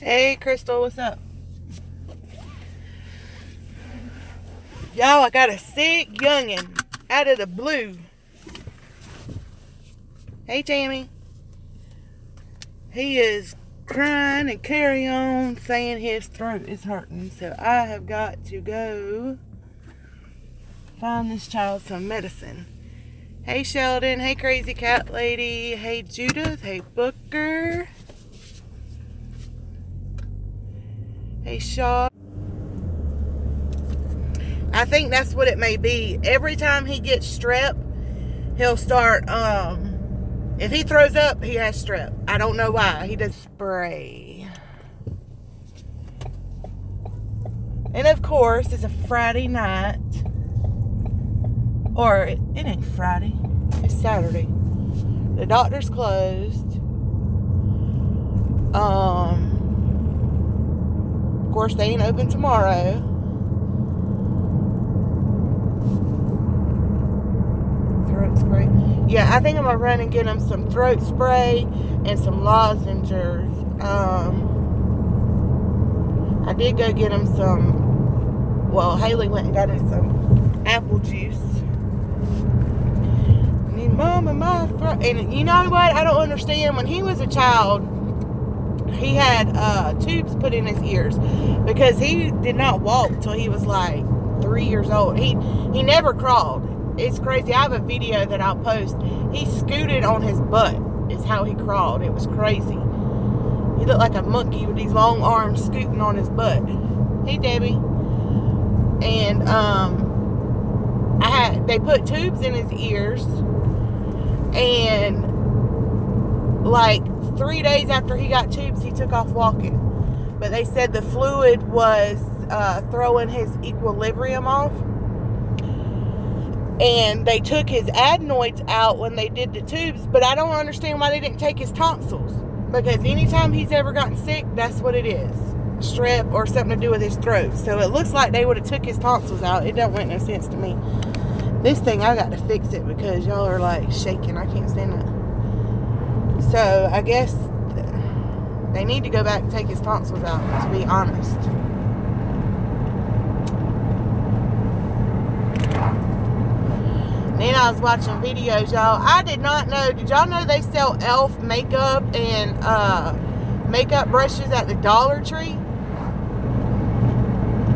Hey, Crystal, what's up? Y'all, I got a sick youngin' out of the blue. Hey, Tammy. He is crying and carry on saying his throat is hurting. So I have got to go find this child some medicine. Hey, Sheldon. Hey, Crazy Cat Lady. Hey, Judith. Hey, Booker. Hey, Shaw. I think that's what it may be. Every time he gets strep, he'll start, if he throws up, he has strep. I don't know why. He does spray. And of course, it's a Friday night. Or, it ain't Friday. It's Saturday. The doctor's closed. Of course, they ain't open tomorrow. Throat spray. Yeah, I think I'm gonna run and get him some throat spray and some lozenges. I did go get him some. Well, Haley went and got him some apple juice. And Mom, in my throat. And you know what? I don't understand. When he was a child, he had tubes put in his ears because he did not walk till he was like 3 years old. He never crawled. It's crazy. I have a video that I'll post. He scooted on his butt is how he crawled. It was crazy. He looked like a monkey with these long arms scooting on his butt. Hey, Debbie. And they put tubes in his ears, and like 3 days after he got tubes, he took off walking. But they said the fluid was throwing his equilibrium off. And they took his adenoids out when they did the tubes. But I don't understand why they didn't take his tonsils. Because anytime he's ever gotten sick, that's what it is. Strep or something to do with his throat. So it looks like they would have took his tonsils out. It don't make no sense to me. This thing, I got to fix it because y'all are like shaking. I can't stand it. So I guess they need to go back and take his tonsils out, to be honest. Then I was watching videos, y'all. I did not know. Did y'all know they sell e.l.f. makeup and makeup brushes at the Dollar Tree?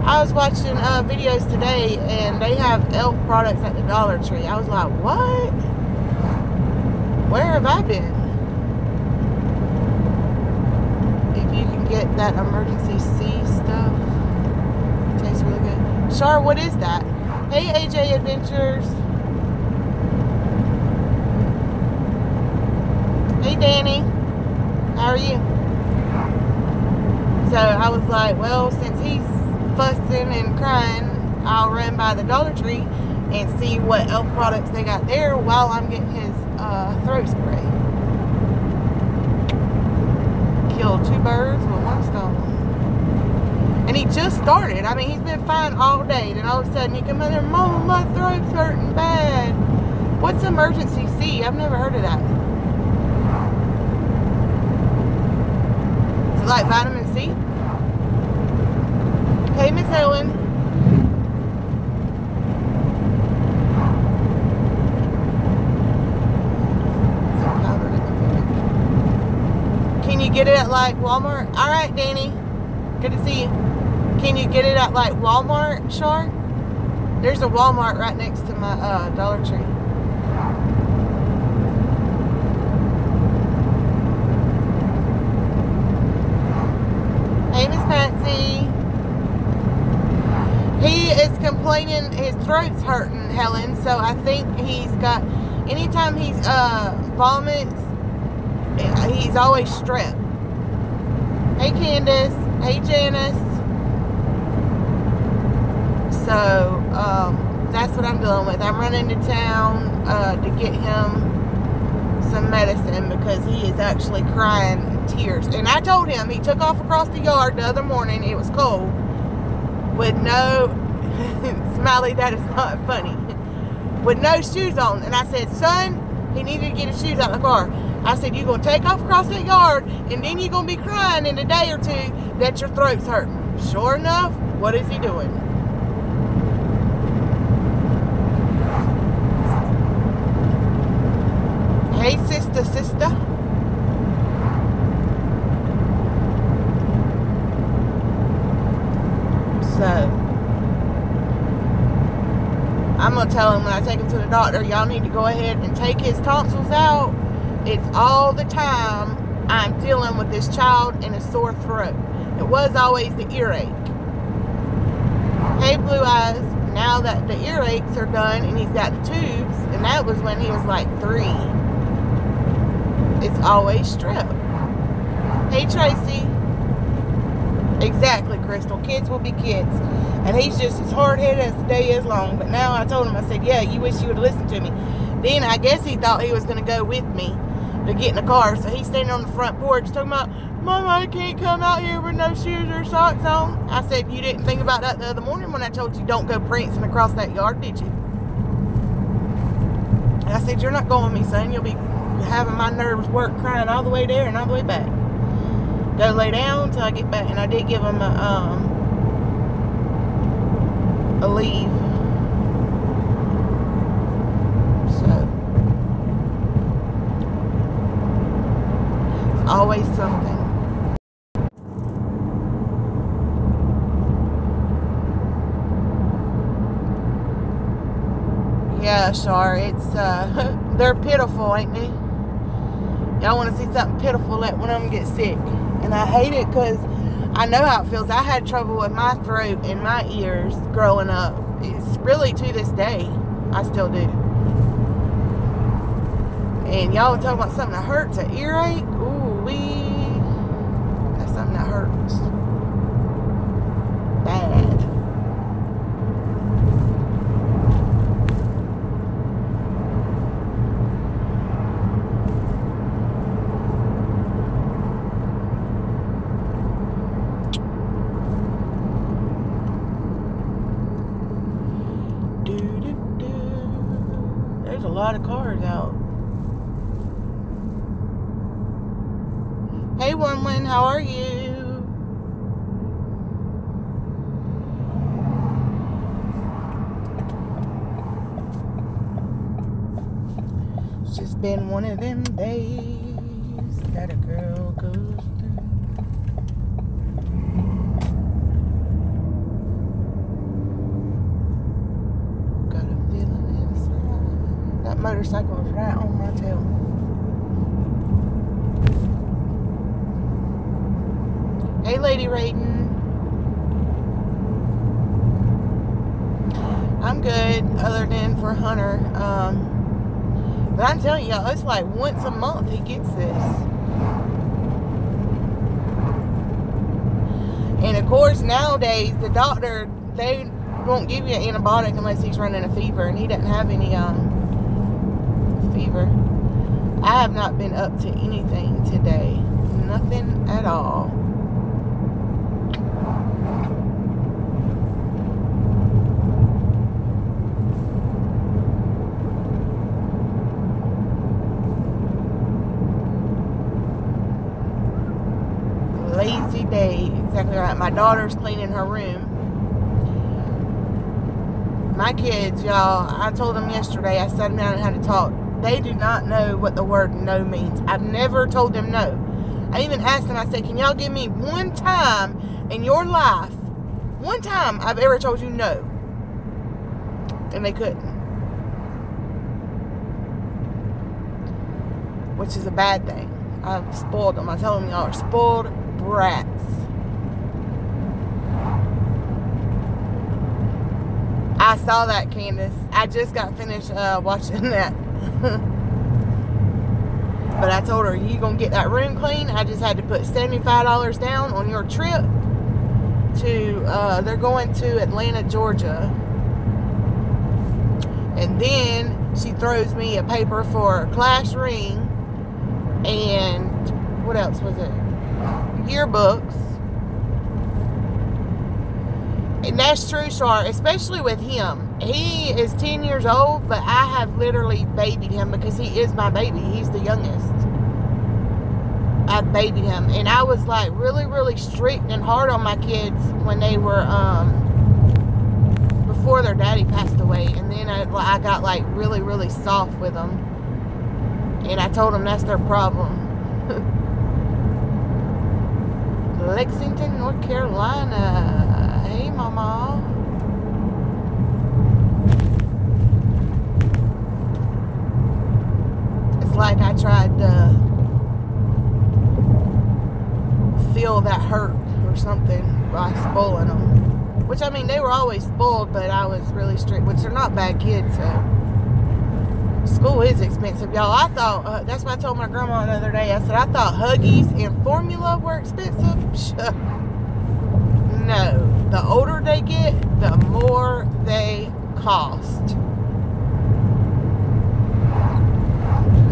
I was watching videos today, and they have e.l.f. products at the Dollar Tree. I was like, what? Where have I been? If you can get that emergency C stuff, it tastes really good. Char, what is that? Hey, AJ Adventures. Hey, Danny. How are you? So I was like, well, since he's fussing and crying, I'll run by the Dollar Tree and see what e.l.f. products they got there while I'm getting his throat spray. Kill 2 birds with 1 stone. And he just started. I mean, he's been fine all day. Then all of a sudden he come in there, Mama, my throat's hurting bad. What's emergency C? I've never heard of that. Is it like vitamin C? Hey, Miss Helen. Can you get it at like Walmart? All right, Danny. Good to see you. Can you get it at like Walmart, Char? There's a Walmart right next to my Dollar Tree. Hey, Miss Patsy. He is complaining his throat's hurting, Helen. So I think he's got, anytime he's vomits, he's always strep. Hey, Candace. Hey, Janice. So, that's what I'm dealing with. I'm running to town to get him some medicine because he is actually crying tears. And I told him, he took off across the yard the other morning, it was cold, with no, Smiley, that is not funny, with no shoes on. And I said, son, he needed to get his shoes out of the car. I said, you're going to take off across that yard, and then you're going to be crying in a day or two that your throat's hurting. Sure enough, what is he doing? Hey, sister. So, I'm going to tell him when I take him to the doctor, y'all need to go ahead and take his tonsils out. It's all the time I'm dealing with this child and a sore throat. It was always the earache. Hey, Blue Eyes, now that the earaches are done and he's got the tubes, and that was when he was like 3, it's always strep. Hey, Tracy. Exactly, Crystal. Kids will be kids. And he's just as hard-headed as the day is long. But now I told him, I said, yeah, you wish you would have listened to me. Then I guess he thought he was going to go with me to get in the car. So he's standing on the front porch talking about, Mama, I can't come out here with no shoes or socks on. I said, you didn't think about that the other morning when I told you don't go prancing across that yard, did you? And I said, you're not going with me, son. You'll be having my nerves work crying all the way there and all the way back. Go lay down until I get back. And I did give him a leave. So it's always something. Yeah, Char, it's they're pitiful, ain't they? Y'all want to see something pitiful, let one of them get sick. And I hate it because I know how it feels. I had trouble with my throat and my ears growing up. It's really to this day. I still do. And y'all were talking about something that hurts, an earache. Ooh, that's something that hurts. Bad. There's a lot of cars out. Hey, Wormlin, how are you? It's just been one of them days that a girl goes through. Got a feeling inside. That motorcycle is right on my tail. Hey, Lady Raiden. I'm good, other than for Hunter. But I'm telling y'all, it's like once a month he gets this. And of course, nowadays, the doctor, they won't give you an antibiotic unless he's running a fever, and he doesn't have any fever. I have not been up to anything today. Nothing at all. Lazy day. Exactly right. My daughter's cleaning her room. My kids, y'all, I told them yesterday, I sat them down and had to talk. They do not know what the word no means. I've never told them no. I even asked them, I said, can y'all give me one time in your life, one time I've ever told you no? And they couldn't. Which is a bad thing. I've spoiled them. I told them y'all are spoiled brats. I saw that, Candace. I just got finished watching that. But I told her, you gonna get that room clean? I just had to put $75 down on your trip to, they're going to Atlanta, Georgia. And then she throws me a paper for class ring. And what else was it? Yearbooks. And that's true, Char, especially with him. He is 10 years old, but I have literally babied him because he is my baby. He's the youngest. I babied him. And I was like really, really strict and hard on my kids when they were, before their daddy passed away. And then I got like really, really soft with them. And I told them that's their problem. Lexington, North Carolina. Hey, Mama. It's like I tried to feel that hurt or something by spoiling them. Which, I mean, they were always spoiled, but I was really strict. Which, they're not bad kids, so. School is expensive, y'all. I thought, that's what I told my grandma the other day. I said, I thought Huggies and formula were expensive. No. The older they get, the more they cost.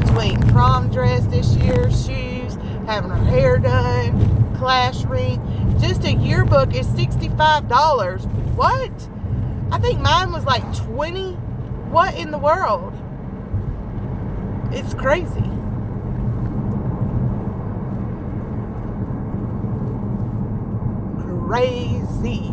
Between prom dress this year, shoes, having her hair done, class ring. Just a yearbook is $65. What? I think mine was like $20. What in the world? It's crazy. Crazy.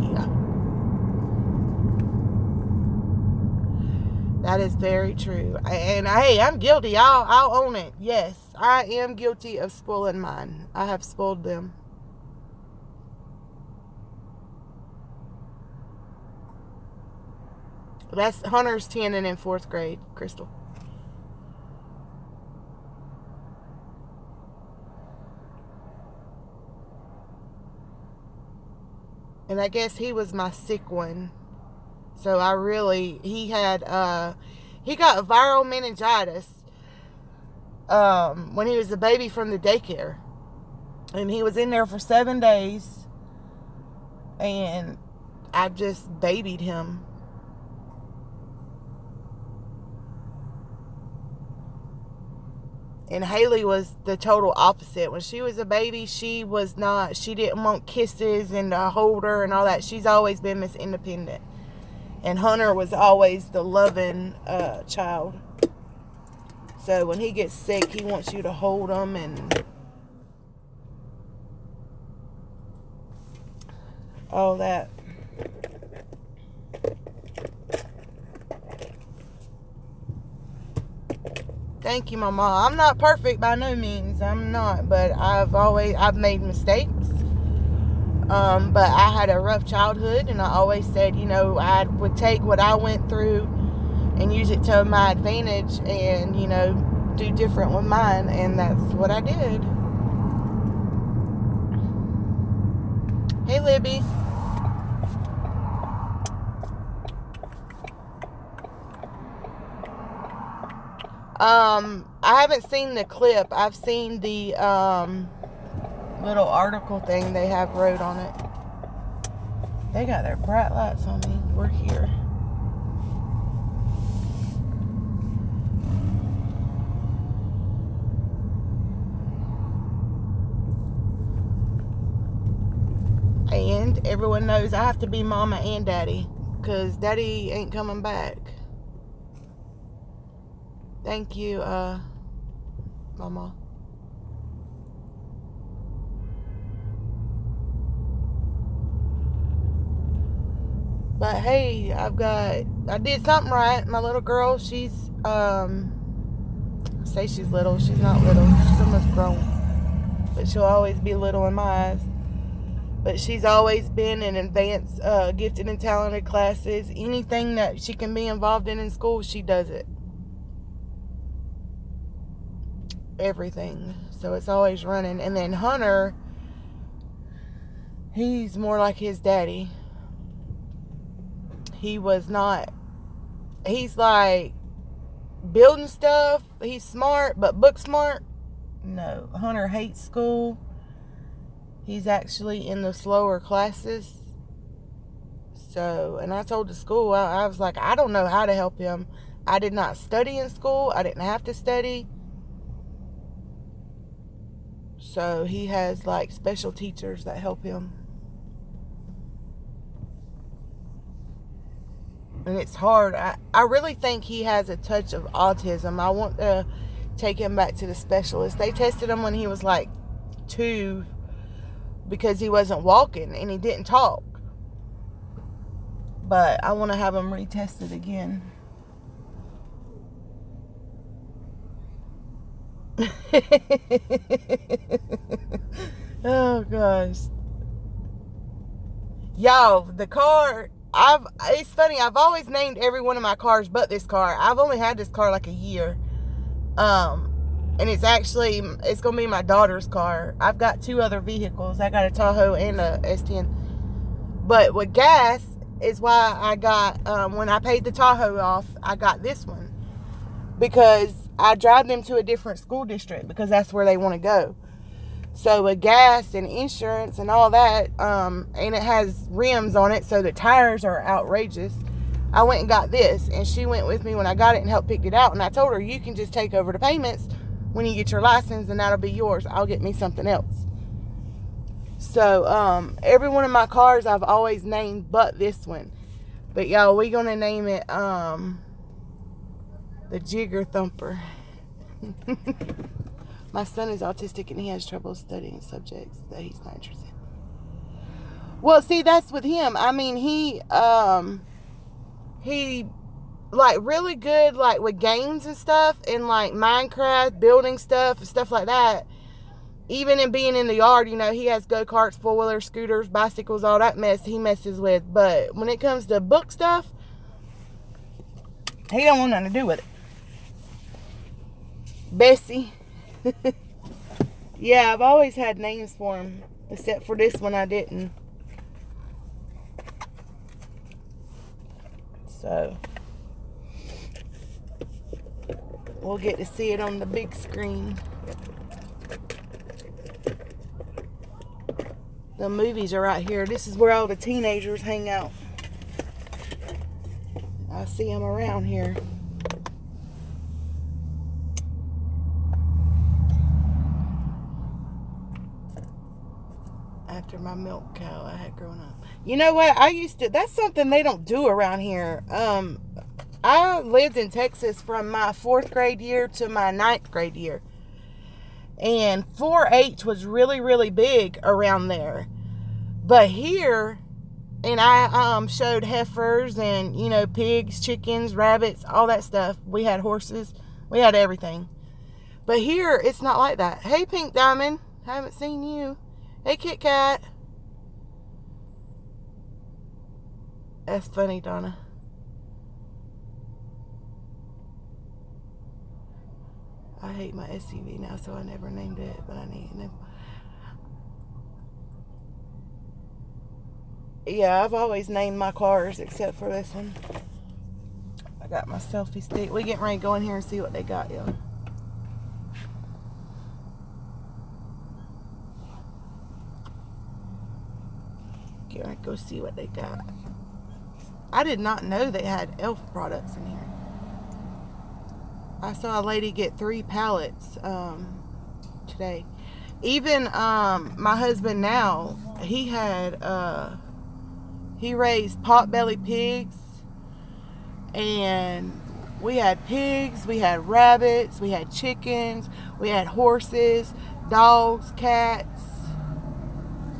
That is very true. And hey, I'm guilty. I'll own it. Yes, I am guilty of spoiling mine. I have spoiled them. That's Hunter's 10 and in 4th grade, Crystal. And I guess he was my sick one. So he got viral meningitis when he was a baby from the daycare. And he was in there for 7 days. And I just babied him. And Haley was the total opposite. When she was a baby, she didn't want kisses and to hold her and all that. She's always been Miss Independent. And Hunter was always the loving child. So when he gets sick, he wants you to hold him and all that. Thank you, Mama. I'm not perfect by no means. I'm not, but I've made mistakes. But I had a rough childhood, and I always said, you know, I would take what I went through and use it to my advantage and, you know, do different with mine, and that's what I did. Hey, Libby. I haven't seen the clip. I've seen the little article thing they have wrote on it. They got their bright lights on me. We're here. And everyone knows I have to be mama and daddy, because daddy ain't coming back. Thank you, Mama. But hey, I did something right. My little girl, she's, I say she's little. She's not little. She's almost grown. But she'll always be little in my eyes. But she's always been in advanced, gifted and talented classes. Anything that she can be involved in school, she does it. Everything. So it's always running. And then Hunter, he's more like his daddy. He was not, he's like building stuff. He's smart, but book smart. No, Hunter hates school. He's actually in the slower classes. So, and I told the school, I was like, I don't know how to help him. I did not study in school. I didn't have to study. So he has like special teachers that help him. And it's hard. I really think he has a touch of autism. I want to take him back to the specialist. They tested him when he was like 2 because he wasn't walking and he didn't talk. But I want to have him retested again. Oh gosh. Y'all, the car, it's funny, I've always named every one of my cars but this car. I've only had this car like a year. And it's gonna be my daughter's car. I've got 2 other vehicles. I got a Tahoe and a S10. But with gas is why I got, when I paid the Tahoe off, I got this one. Because I drive them to a different school district because that's where they want to go. So with gas and insurance and all that, and it has rims on it, so the tires are outrageous. I went and got this, and she went with me when I got it and helped pick it out. And I told her, you can just take over the payments when you get your license, and that'll be yours. I'll get me something else. So every one of my cars I've always named but this one. But y'all, we're gonna name it the Jigger Thumper. My son is autistic and he has trouble studying subjects that he's not interested in. Well, see, that's with him. I mean, he like really good like with games and stuff, and like Minecraft, building stuff like that. Even in being in the yard, you know, he has go-karts, four-wheelers, scooters, bicycles, all that mess he messes with. But when it comes to book stuff, he don't want nothing to do with it. Bessie. Yeah, I've always had names for him, except for this one I didn't. So we'll get to see it on the big screen. The movies are right here. This is where all the teenagers hang out. I see them around here. After my milk cow I had growing up. You know what? That's something they don't do around here. I lived in Texas from my 4th grade year to my 9th grade year. And 4-H was really, really big around there. But here, and I showed heifers and, you know, pigs, chickens, rabbits, all that stuff. We had horses. We had everything. But here, it's not like that. Hey, Pink Diamond. Haven't seen you. Hey, Kit Kat. That's funny, Donna. I hate my SUV now, so I never named it, but I need to. Yeah, I've always named my cars except for this one. I got my selfie stick. We getting ready to go in here and see what they got, y'all. Get ready to go see what they got. I did not know they had elf products in here. I saw a lady get 3 pallets today. Even my husband now, he had he raised potbelly pigs, and we had pigs, we had rabbits, we had chickens, we had horses, dogs, cats.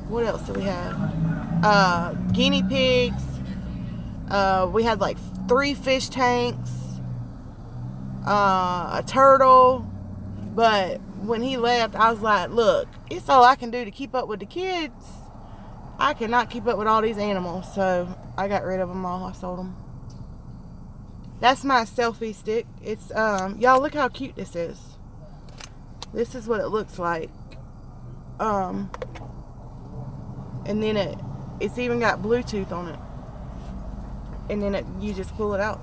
What else do we have? Guinea pigs. We had like 3 fish tanks. A turtle. But when he left, I was like, look, it's all I can do to keep up with the kids. I cannot keep up with all these animals, so I got rid of them all. I sold them. That's my selfie stick. It's y'all, look how cute this is. This is what it looks like. And then it's even got Bluetooth on it. And then you just pull it out.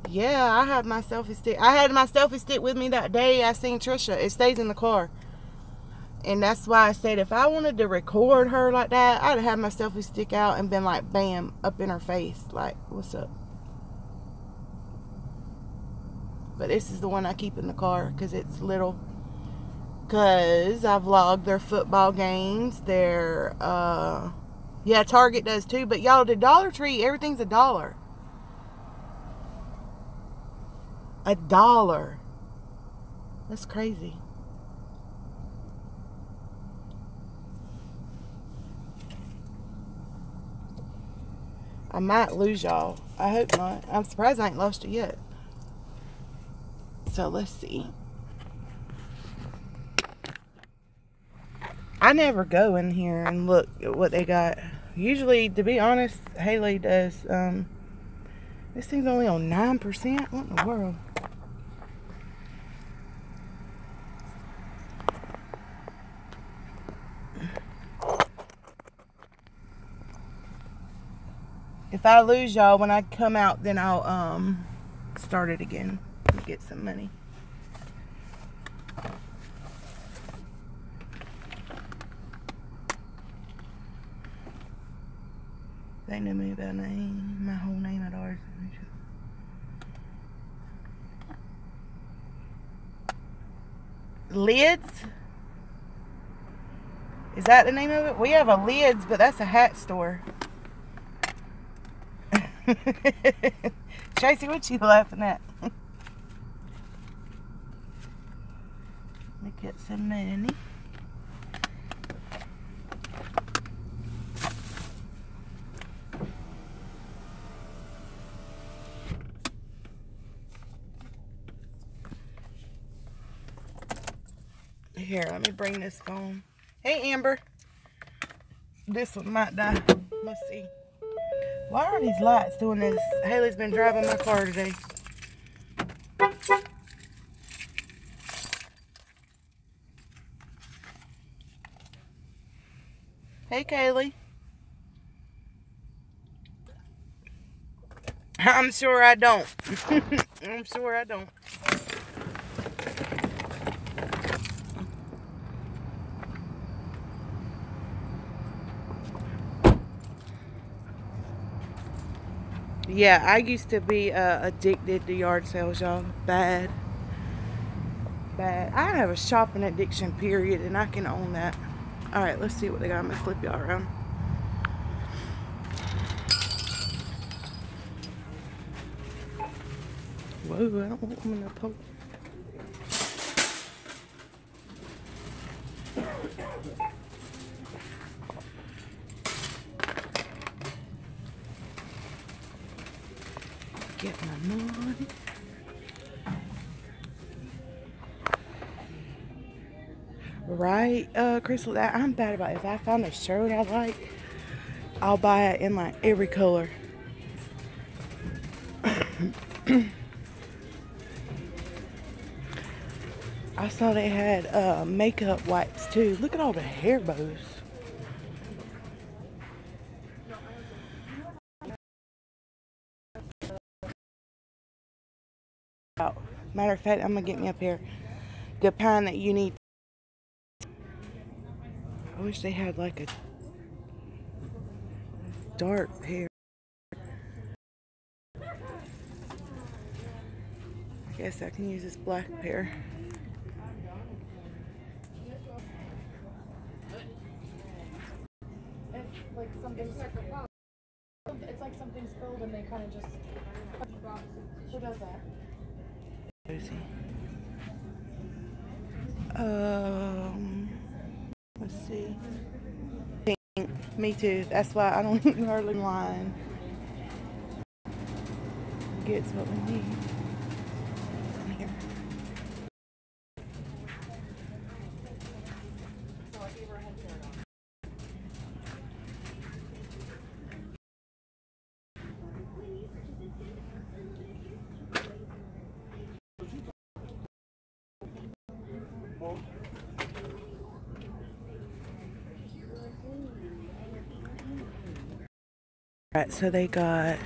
Yeah, I had my selfie stick. I had my selfie stick with me that day I seen Trisha. It stays in the car. And that's why I said if I wanted to record her like that, I'd have my selfie stick out and been like, bam, up in her face. Like, what's up? But this is the one I keep in the car because it's little. Because I vlog their football games. Their, yeah, Target does too. But y'all, the Dollar Tree, everything's $1. $1. That's crazy. I might lose y'all. I hope not. I'm surprised I ain't lost it yet. So let's see. I never go in here and look at what they got. Usually, to be honest, Haley does. This thing's only on 9%. What in the world? If I lose y'all when I come out, then I'll start it again and get some money. They knew me by name, my whole name at ours. Lids? Is that the name of it? We have a Lids, but that's a hat store. Tracy, what you laughing at? Let me get some money. Here, let me bring this phone. Hey, Amber. This one might die. Let's see. Why are these lights doing this? Haley's been driving my car today. Hey, Kaylee. I'm sure I don't. I'm sure I don't. Yeah, I used to be addicted to yard sales, y'all. Bad. Bad. I have a shopping addiction, period, and I can own that. Alright, let's see what they got. I'm going to flip y'all around. Whoa, I don't want them in the poke. Get my money. Right, Crystal, I'm bad about it. If I find a shirt I like, I'll buy it in like every color. I saw they had makeup wipes too. Look at all the hair bows. Matter of fact, I'm gonna get me up here the kind that you need. I wish they had like a dark hair. I guess I can use this black pair. It's like something. It's like something spilled and they kind of just. Who does that? Let's see. Pink. Me too. That's why I don't hardly line. Gets what we need. Here. Alright, so they got...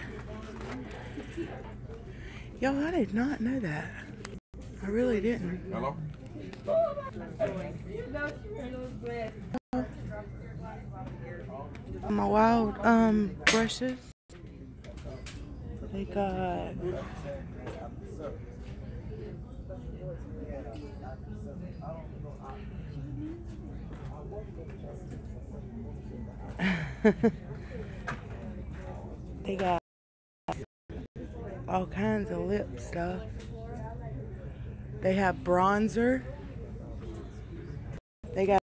Y'all, I did not know that. I really didn't. Hello? My wild brushes. They got they got all kinds of lip stuff. They have bronzer. They got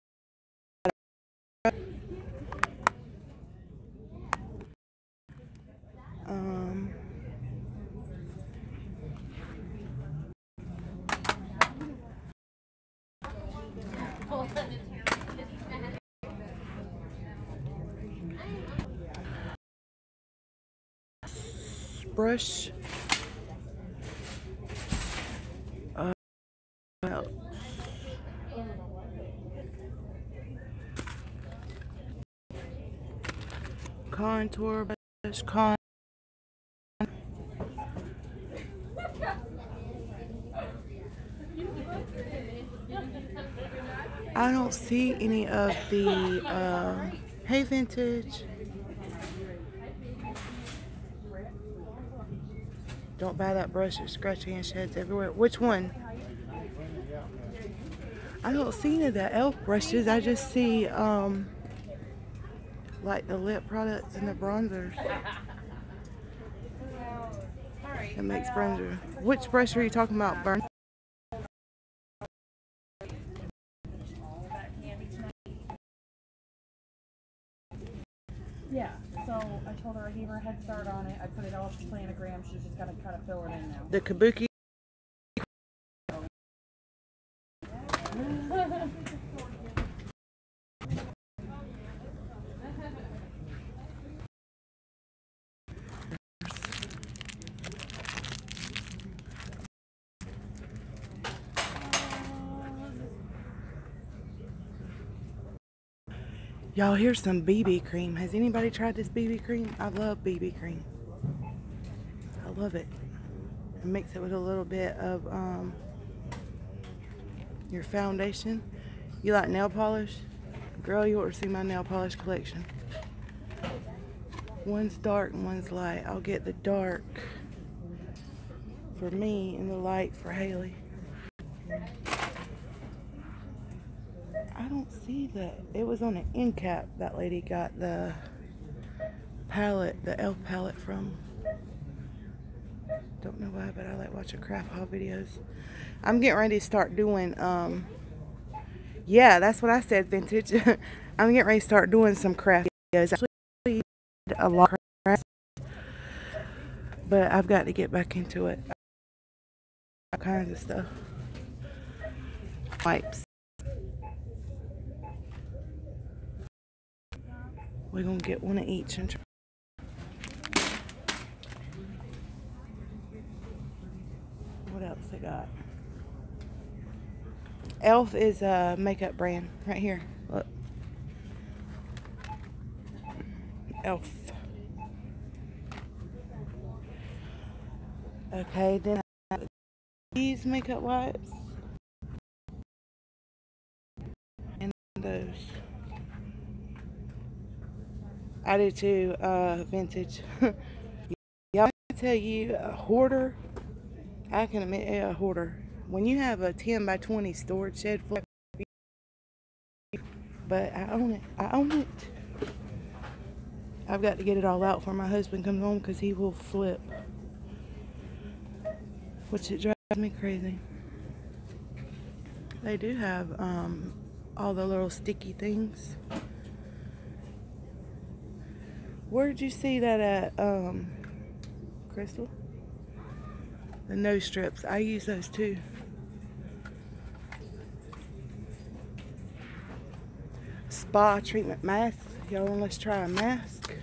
brush. Contour brush. I don't see any of the hey vintage. Don't buy that brush, it's scratchy and sheds everywhere. Which one? I don't see any of the elf brushes. I just see like the lip products and the bronzers. It makes bronzer. Which brush are you talking about, Burn? Yeah, so I told her I gave her a head start on it. I put it all to planogram. She's just got to kind of fill it in now. The Kabuki. Y'all, here's some BB cream. Has anybody tried this BB cream? I love BB cream. I love it. I mix it with a little bit of your foundation. You like nail polish? Girl, you ought to see my nail polish collection. One's dark and one's light. I'll get the dark for me and the light for Haley. I don't see that. It was on an end cap that lady got the palette, the elf palette from. Don't know why, but I like watching craft haul videos. I'm getting ready to start doing, yeah, that's what I said, vintage. I'm getting ready to start doing some craft videos. Actually, a lot of craft, but I've got to get back into it. All kinds of stuff. Wipes. We're gonna get one of each and try. What else they got? Elf is a makeup brand right here. Look. Elf. Okay, then I have these makeup wipes. And those. I do too, vintage. Y'all, I tell you, a hoarder, I can admit a hoarder. When you have a 10 by 20 storage shed full of, but I own it. I own it. I've got to get it all out before my husband comes home because he will flip. Which it drives me crazy. They do have all the little sticky things. Where did you see that at, Crystal? The nose strips. I use those too. Spa treatment mask. Y'all, let's try a mask.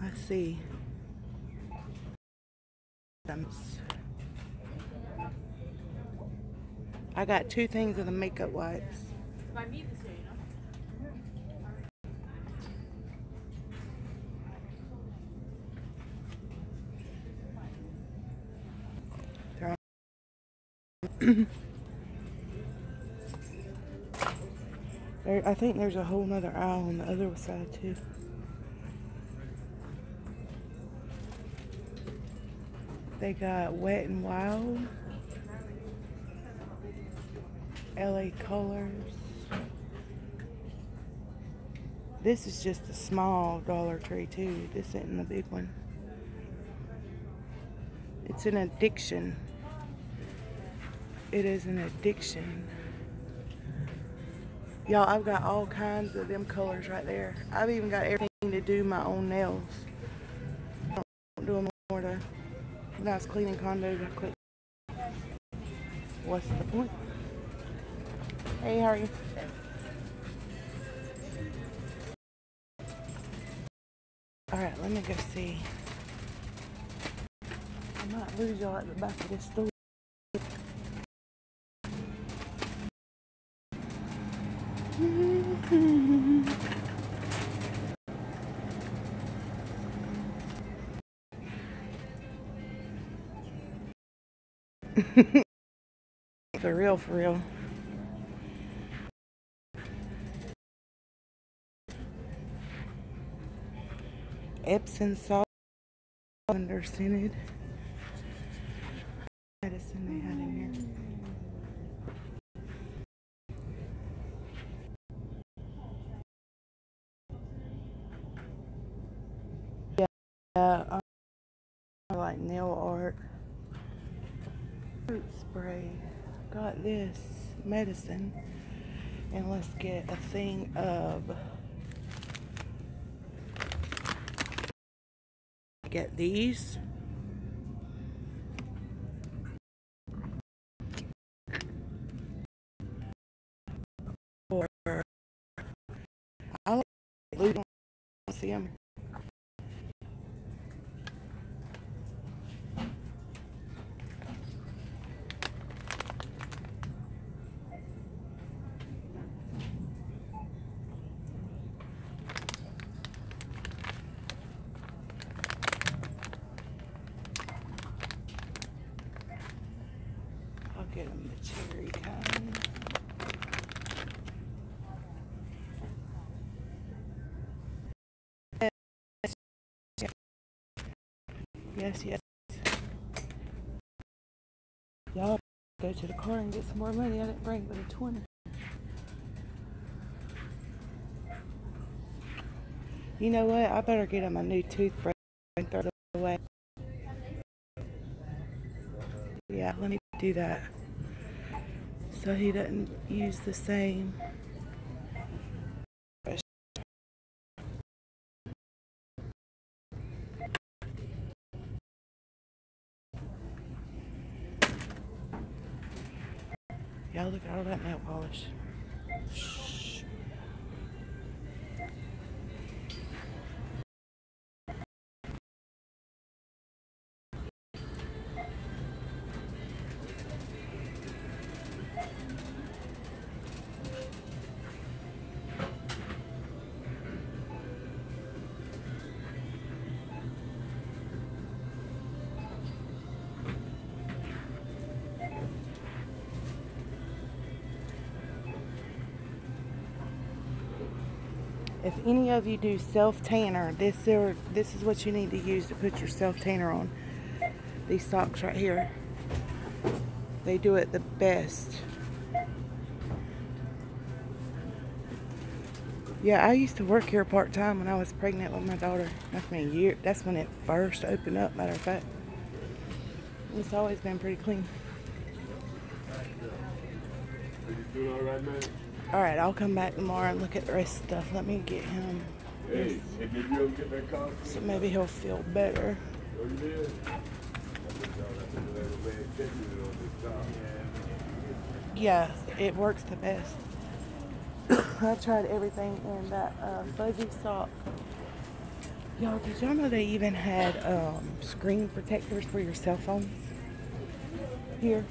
I see. I got two things of the makeup wipes. I think there's a whole nother aisle on the other side too. They got Wet and Wild, LA Colors. This is just a small Dollar Tree too. This isn't the big one. It's an addiction. It is an addiction. Y'all, I've got all kinds of them colors right there. I've even got everything to do my own nails. I don't do them more to, when I was cleaning condos, I quit. What's the point? Hey, how are you? Alright, let me go see. I might lose y'all at the back of this store. For real, for real. Epsom salt, lavender scented medicine they had in here. Yeah, I like nail art. Fruit spray. Got this medicine, and let's get a thing of. Get these. Or I like to see them. I'll get them the cherry kind. Yes, yes. Y'all go to the car and get some more money. I didn't bring but a 20. You know what? I better get him a new toothbrush and throw it away. Yeah, let me do that. So he doesn't use the same brush. Y'all look at all that nail polish. Shh. If any of you do self-tanner, this is what you need to use to put your self-tanner on. These socks right here. They do it the best. Yeah, I used to work here part-time when I was pregnant with my daughter. That's been a year. That's when it first opened up, matter of fact. It's always been pretty clean. Doing all right, man? Alright, I'll come back tomorrow and look at the rest of the stuff. Let me get him Hey, did you ever get that coffee? so maybe he'll feel better. Oh, you did? Yeah, it works the best. I tried everything in that fuzzy sock. Y'all, did y'all know they even had screen protectors for your cell phones? Here.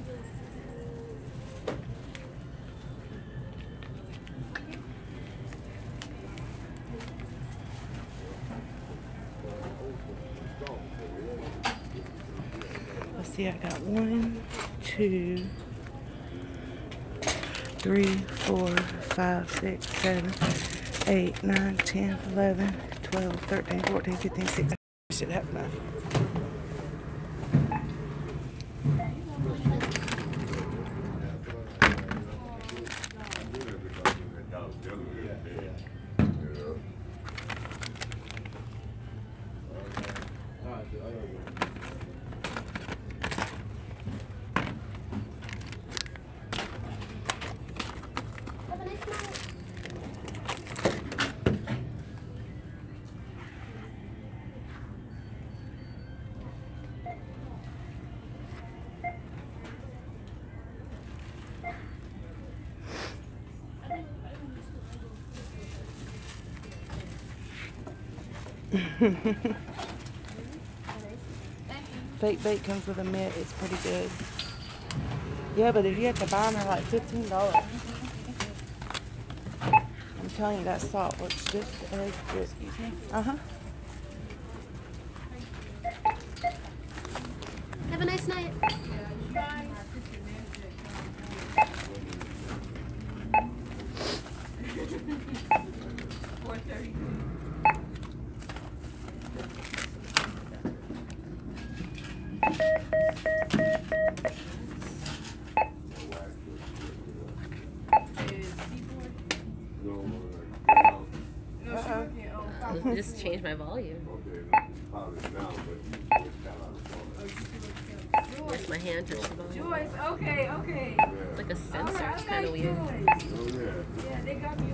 Let's see, I got 1, 2, 3, 4, 5, 6, 7, 8, 9, 10, 11, 12, 13, 14, 15, 16. I should have enough. Fake bait comes with a mitt. It's pretty good. Yeah, but if you have to buy them, they're like $15. I'm telling you, that salt looks just as good. Excuse me. Uh-huh. Have a nice night. Just change my volume. If my hand touched the volume. Joyce, okay. It's like a sensor. Right, It's kind of weird. Yeah, they got me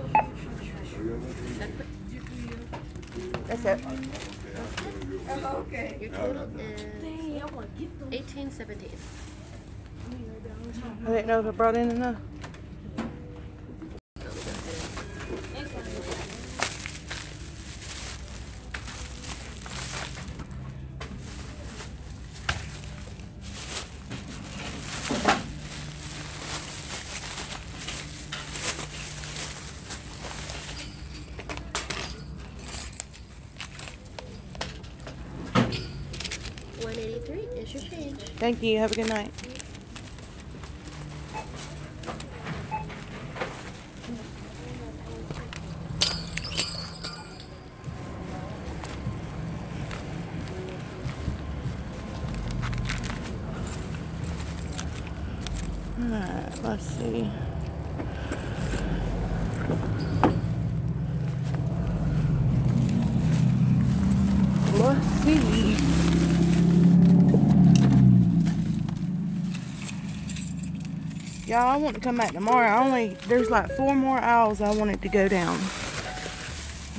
That's it. Oh, okay. Your total is 1817. I didn't know if I brought in enough. $183 is your change. Thank you. Have a good night. Alright, let's see. Let's see. Y'all, I want to come back tomorrow. There's like 4 more aisles I wanted to go down.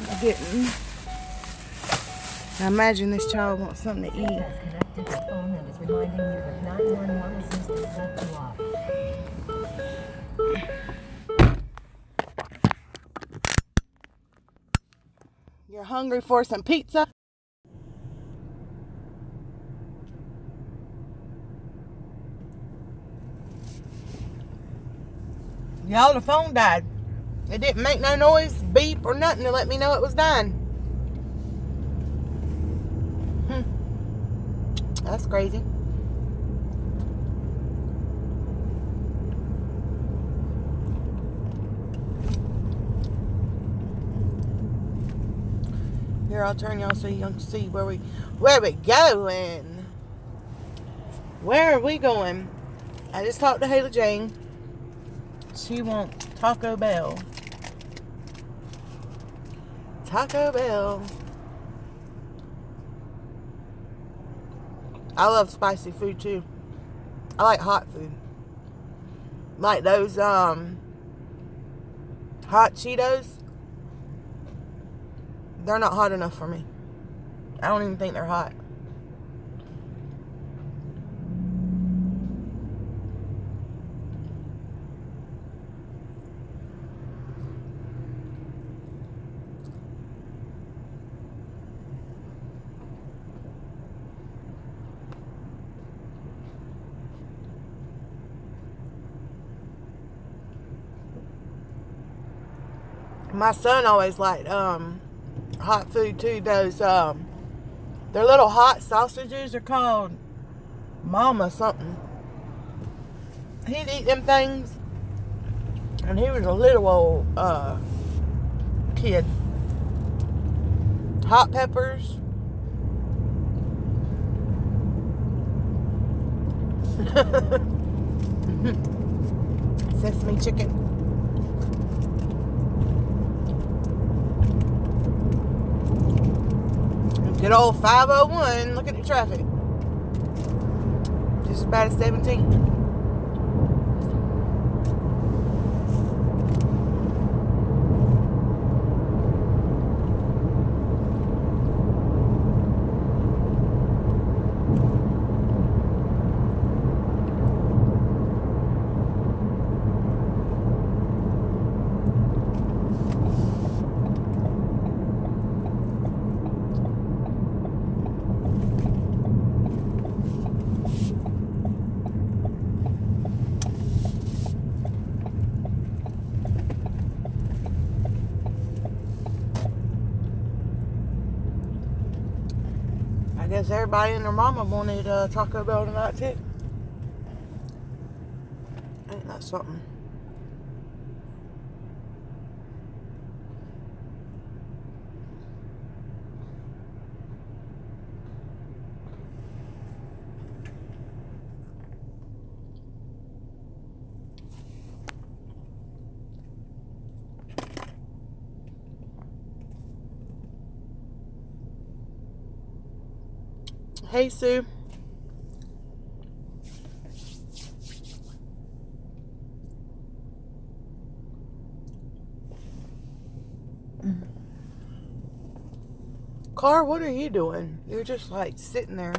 I didn't. I imagine this child wants something to eat. You're hungry for some pizza? Y'all, the phone died. It didn't make no noise, beep, or nothing to let me know it was done. That's crazy. Here, I'll turn y'all so you can see where we going. Where are we going? I just talked to Haley Jane. She wants Taco Bell. Taco Bell. I love spicy food too. I like hot food. Like those hot Cheetos. They're not hot enough for me. I don't even think they're hot. My son always liked hot food too. Those their little hot sausages are called Mama something. He'd eat them things And he was a little old kid. Hot peppers. Sesame chicken. Good old 501. Look at the traffic. Just about a 17. I guess everybody and their mama wanted Taco Bell tonight too. Ain't that something? Hey, Sue. Car, what are you doing? You're just like sitting there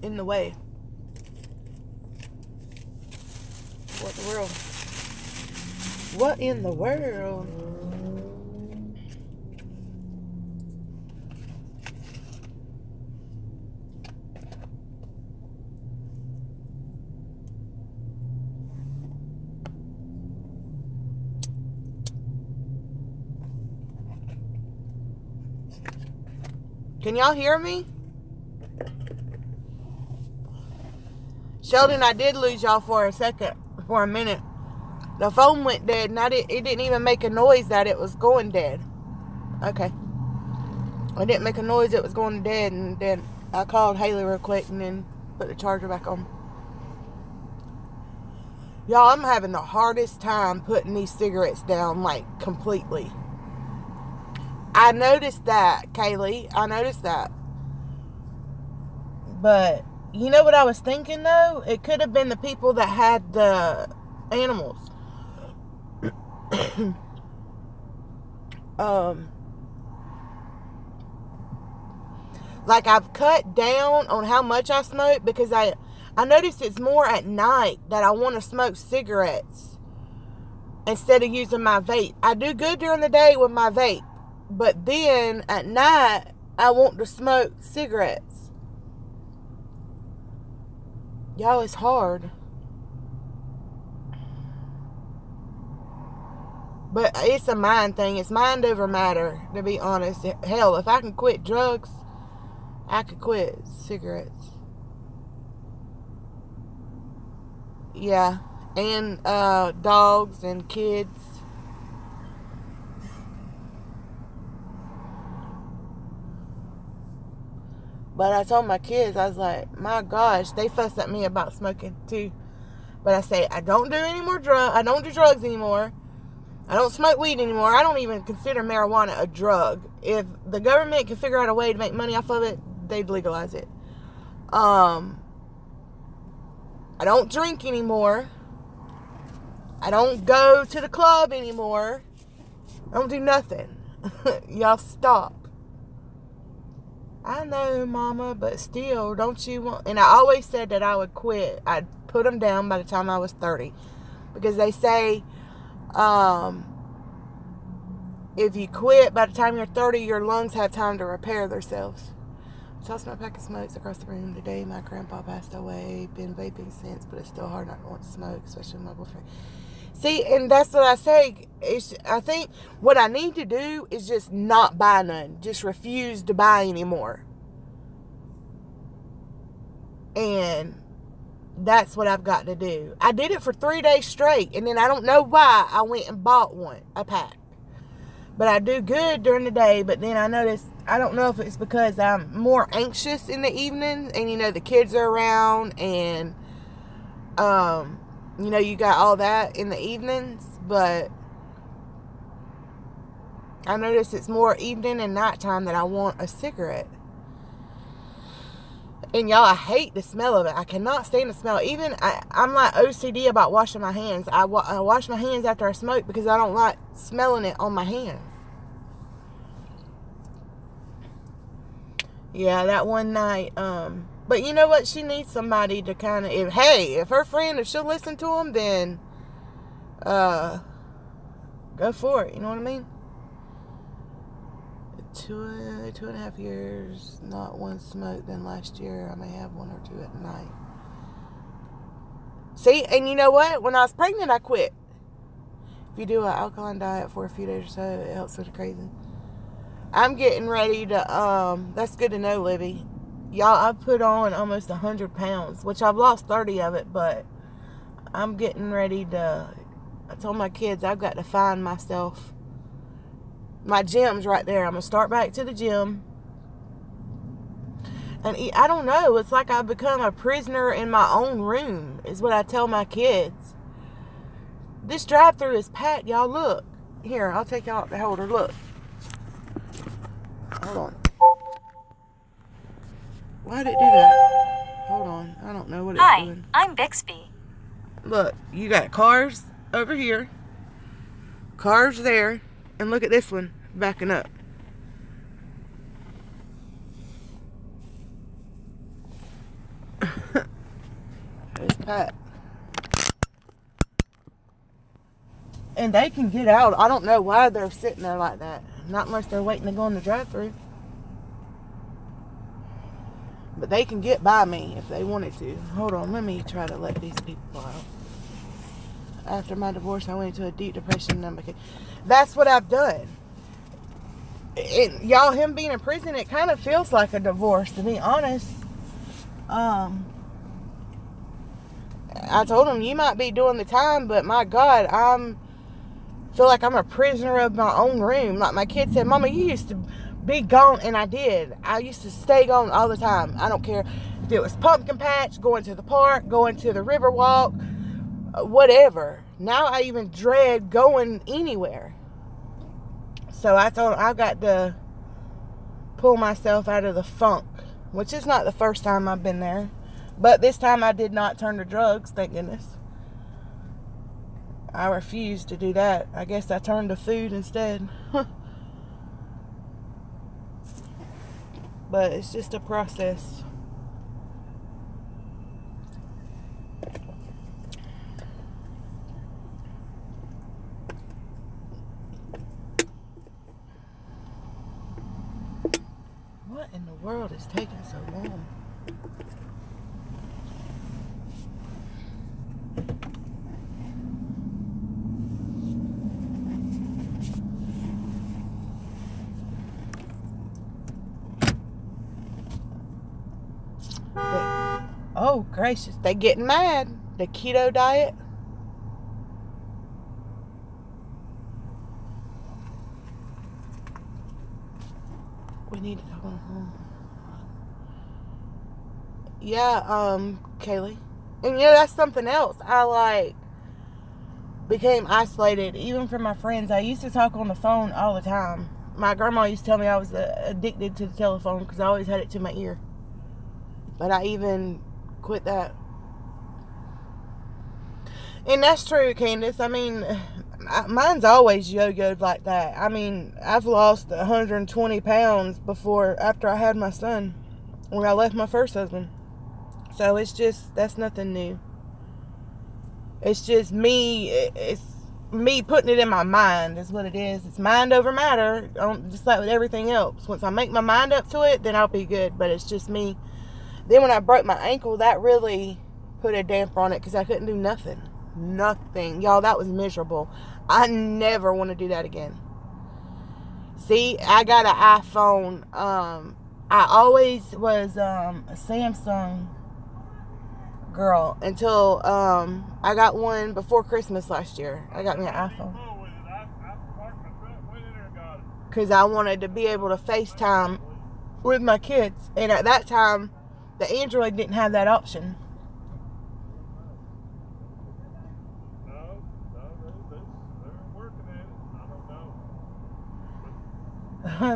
in the way. What in the world? What in the world? Can y'all hear me? Sheldon, I did lose y'all for a minute. The phone went dead, and it didn't even make a noise that it was going dead. Okay. It didn't make a noise it was going dead, and then I called Haley real quick and then put the charger back on. Y'all, I'm having the hardest time putting these cigarettes down, like, completely. I noticed that, Kaylee. I noticed that. But, you know what I was thinking, though? It could have been the people that had the animals. Like, I've cut down on how much I smoke because I noticed it's more at night that I want to smoke cigarettes instead of using my vape. I do good during the day with my vape. But then, at night, I want to smoke cigarettes. Y'all, it's hard. But it's a mind thing. It's mind over matter, to be honest. Hell, if I can quit drugs, I could quit cigarettes. Yeah. And dogs and kids. But I told my kids, I was like, my gosh, they fuss at me about smoking too. But I say, I don't do any more drugs. I don't do drugs anymore. I don't smoke weed anymore. I don't even consider marijuana a drug. If the government can figure out a way to make money off of it, they'd legalize it. I don't drink anymore. I don't go to the club anymore. I don't do nothing. Y'all stop. I know, Mama, but still, don't you want... And I always said that I would quit. I'd put them down by the time I was 30. Because they say, if you quit by the time you're 30, your lungs have time to repair themselves. Tossed my pack of smokes across the room today. My grandpa passed away. Been vaping since, but it's still hard not to want to smoke, especially with my boyfriend. See, and that's what I say. I think what I need to do is just not buy none. Just refuse to buy anymore. And that's what I've got to do. I did it for 3 days straight, and then I don't know why I went and bought a pack. But I do good during the day, but then I notice, I don't know if it's because I'm more anxious in the evening, and, you know, the kids are around, and, you know, you got all that in the evenings, but I notice it's more evening and nighttime that I want a cigarette. And y'all, I hate the smell of it. I cannot stand the smell. Even, I'm like OCD about washing my hands. I wash my hands after I smoke because I don't like smelling it on my hands. Yeah, that one night, but you know what? She needs somebody to kind of, if her friend, if she'll listen to him, then, go for it. You know what I mean? 2.5 years, not one smoke. Then last year, I may have 1 or 2 at night. See, and you know what? When I was pregnant, I quit. If you do an alkaline diet for a few days or so, it helps with the crazy. I'm getting ready to, that's good to know, Libby. Y'all, I've put on almost 100 pounds, which I've lost 30 of it, but I'm getting ready to, I told my kids I've got to find myself. My gym's right there. I'm going to start back to the gym. And I don't know, it's like I've become a prisoner in my own room, is what I tell my kids. This drive-thru is packed, y'all. Look. Here, I'll take y'all out the holder. Look. Hold on. Why did it do that? Hold on. I don't know what it's doing. Hi, I'm Bixby. Look, you got cars over here. Cars there. And look at this one backing up. It's packed. And they can get out. I don't know why they're sitting there like that. Not unless they're waiting to go in the drive-thru. But they can get by me if they wanted to. Hold on, let me try to let these people out. After my divorce, I went into a deep depression. That's what I've done. Y'all, him being in prison, it kind of feels like a divorce, to be honest. I told him, you might be doing the time, but my God, feel like I'm a prisoner of my own room. Like my kid said, Mama, you used to be gone, and I did. I used to stay gone all the time. I don't care if it was pumpkin patch, going to the park, going to the river walk, whatever. Now I even dread going anywhere. So I told him I've got to pull myself out of the funk, which is not the first time I've been there. But this time I did not turn to drugs, thank goodness. I refused to do that. I guess I turned to food instead. But it's just a process. What in the world is taking so long? Oh, gracious. They getting mad. The keto diet. We need to go home. Yeah, Kaylee. And, you know, that's something else. I, became isolated, even from my friends. I used to talk on the phone all the time. My grandma used to tell me I was addicted to the telephone because I always had it to my ear. But I even quit that. And that's true, Candace. I mean, mine's always yo-yoed like that. I mean, I've lost 120 pounds after I had my son, when I left my first husband. So it's just, that's nothing new. It's just it's me putting it in my mind is what it is. It's mind over matter, just like with everything else. Once I make my mind up to it, then I'll be good. But it's just me. Then when I broke my ankle, that really put a damper on it because I couldn't do nothing. Nothing. Y'all, that was miserable. I never want to do that again. See, I got an iPhone. I always was a Samsung girl, until I got one before Christmas last year. I got me an iPhone. Because I wanted to be able to FaceTime with my kids. And at that time, the Android didn't have that option.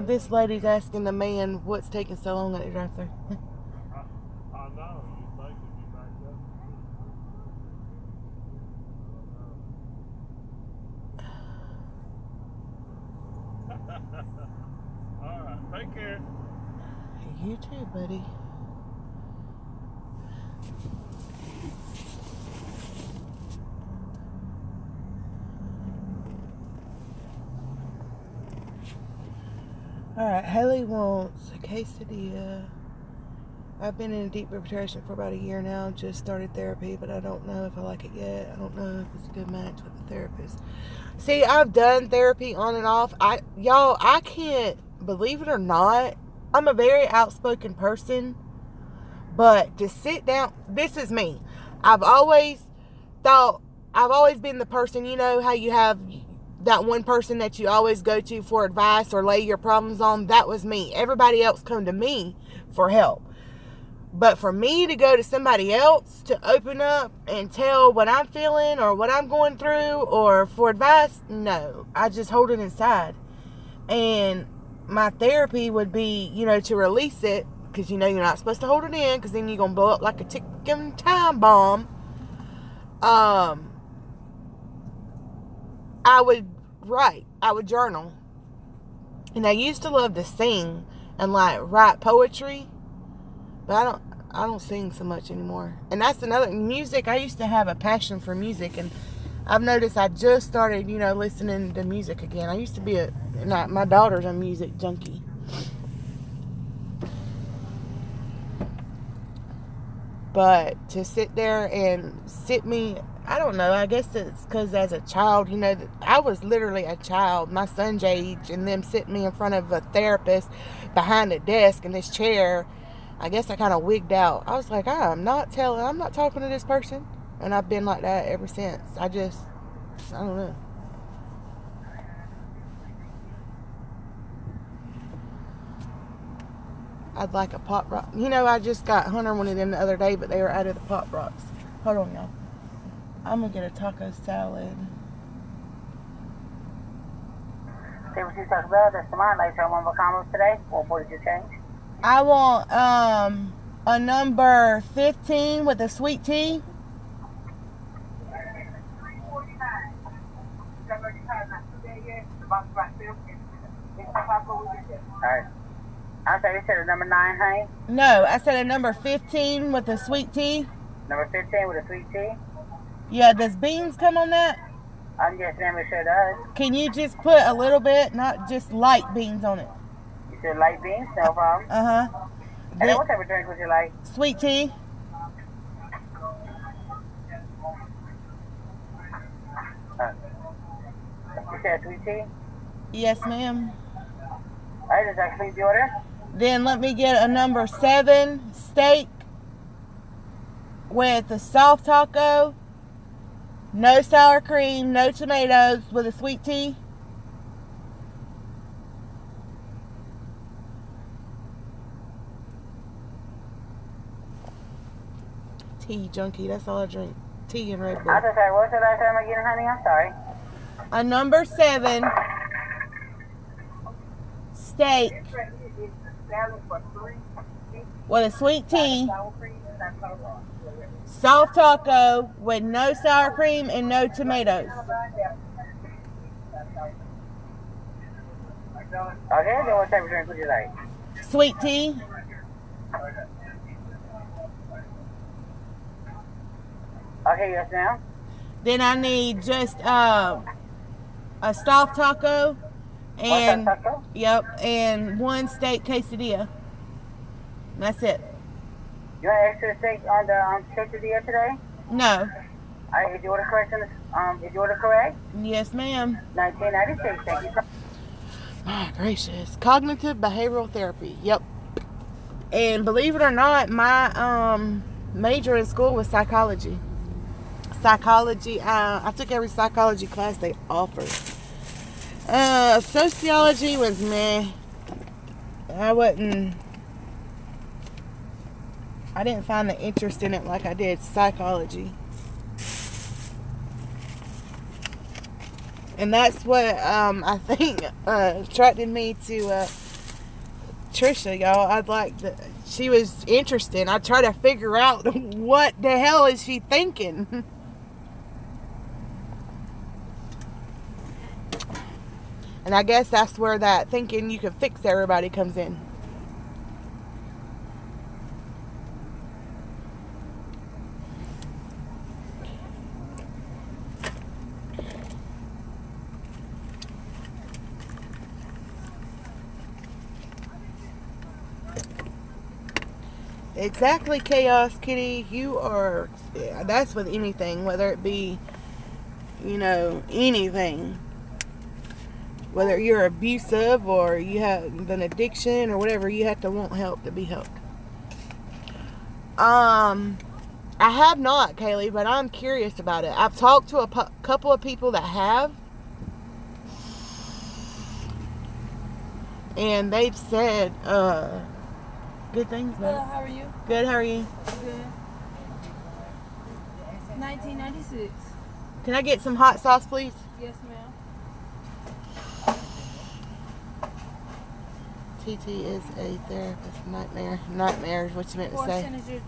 This lady's asking the man what's taking so long at the drive-thru. I know. You think if you backed up. Alright, take care. You too, buddy. Alright, Haley wants a quesadilla. I've been in deep depression for about a year now. Just started therapy, but I don't know if I like it yet. I don't know if it's a good match with the therapist. See, I've done therapy on and off. Y'all, I can't, believe it or not, I'm a very outspoken person. But to sit down, this is me. I've always been the person, you know how you have that one person that you always go to for advice or lay your problems on? That was me. Everybody else come to me for help. But for me to go to somebody else to open up and tell what I'm feeling or what I'm going through or for advice, no. I just hold it inside. And my therapy would be, you know, to release it, because you know you're not supposed to hold it in, because then you're going to blow up like a ticking time bomb. I would write. I would journal. And I used to love to sing and like write poetry. But I don't sing so much anymore. And that's another music. I used to have a passion for music, and I've noticed I just started, you know, listening to music again. I used to be my daughter's a music junkie. But to sit there and I don't know, I guess it's because as a child, you know, I was literally a child, my son's age, and them sitting me in front of a therapist behind a desk in this chair. I guess I kind of wigged out. I was like, I'm not talking to this person. And I've been like that ever since. I don't know. I'd like a pop rock. You know, I just got Hunter one of them the other day, but they were out of the pop rocks. Hold on, y'all. I'm going to get a taco salad. See what you talk about? That's the mind. Like, one more comments today. What did you change? I want a number 15 with a sweet tea. Alright. I said you said a number 9, honey? No, I said a number 15 with a sweet tea. Number 15 with a sweet tea? Yeah, does beans come on that? Yes, ma'am, it sure does. Can you just put a little bit, not just light beans on it? You said light beans? No problem. Uh-huh. And then what type of drink would you like? Sweet tea. You said sweet tea? Yes, ma'am. Alright, is that complete the order? Then let me get a number 7 steak with a soft taco, no sour cream, no tomatoes, with a sweet tea. Tea junkie, that's all I drink. Tea and Red Bull. I'm sorry, what's the last time again, honey? I'm sorry. A number 7 steak with a sweet tea, soft taco with no sour cream and no tomatoes. Okay, then what type of drink would you like? Sweet tea. Okay, yes, ma'am. Then I need just a soft taco and What's that, taco? Yep, and 1 steak quesadilla. That's it. You want extra steak on the quesadilla today? No. Alright, is your order correct? Is your order correct? Yes, ma'am. 1996. Thank you so much. My gracious. Cognitive behavioral therapy. Yep. And believe it or not, my major in school was psychology. Psychology, I took every psychology class they offered. Sociology was meh. I didn't find the interest in it like I did psychology. And that's what I think attracted me to Trisha, y'all. She was interesting. I tried to figure out what the hell is she thinking. And I guess that's where that thinking you can fix everybody comes in. Exactly, Chaos Kitty. You are, that's with anything, whether it be, you know, anything. Whether you're abusive or you have an addiction or whatever, you have to want help to be helped. I have not, Kaylee, but I'm curious about it. I've talked to a couple of people that have. And they've said, good things, Hello, man. how are you? Good, how are you? Good. 1996. Can I get some hot sauce, please? Yes, ma'am. TT is a therapist. Nightmare. Nightmare is what you meant to say.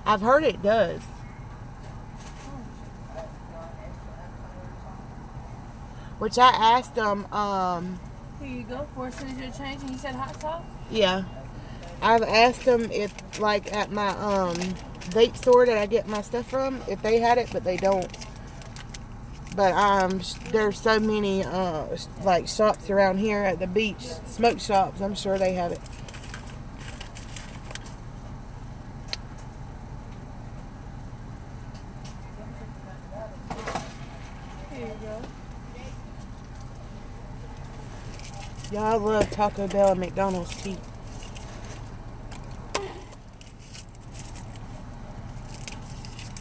I've heard it does. Which I asked them, Here you go, 4 cents your change, and you said hot sauce? yeah. I've asked them if, like, at my vape store that I get my stuff from, if they had it, but they don't. But there's so many, like, shops around here at the beach, smoke shops, I'm sure they have it. Here you go. Y'all love Taco Bell and McDonald's cheap.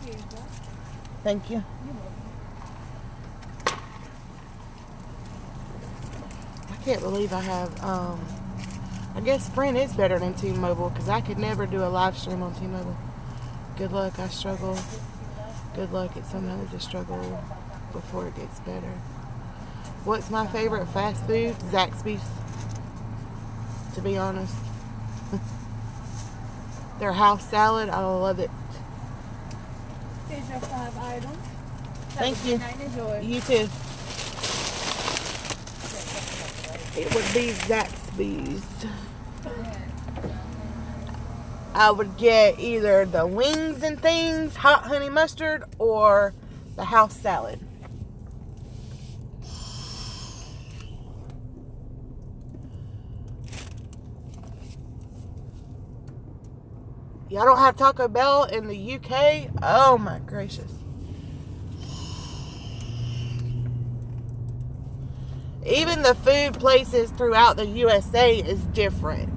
Here you go. Thank you. I can't believe I have, I guess Sprint is better than T-Mobile because I could never do a live stream on T-Mobile. Good luck, I struggle. Good luck, it's sometimes a struggle before it gets better. What's my favorite fast food? Zaxby's, to be honest. Their house salad, I love it. Here's your 5 items. Thank you. Enjoy. You too. It would be Zaxby's. I would get either the wings and things, hot honey mustard, or the house salad. Y'all don't have Taco Bell in the UK? Oh my gracious. Even the food places throughout the USA is different.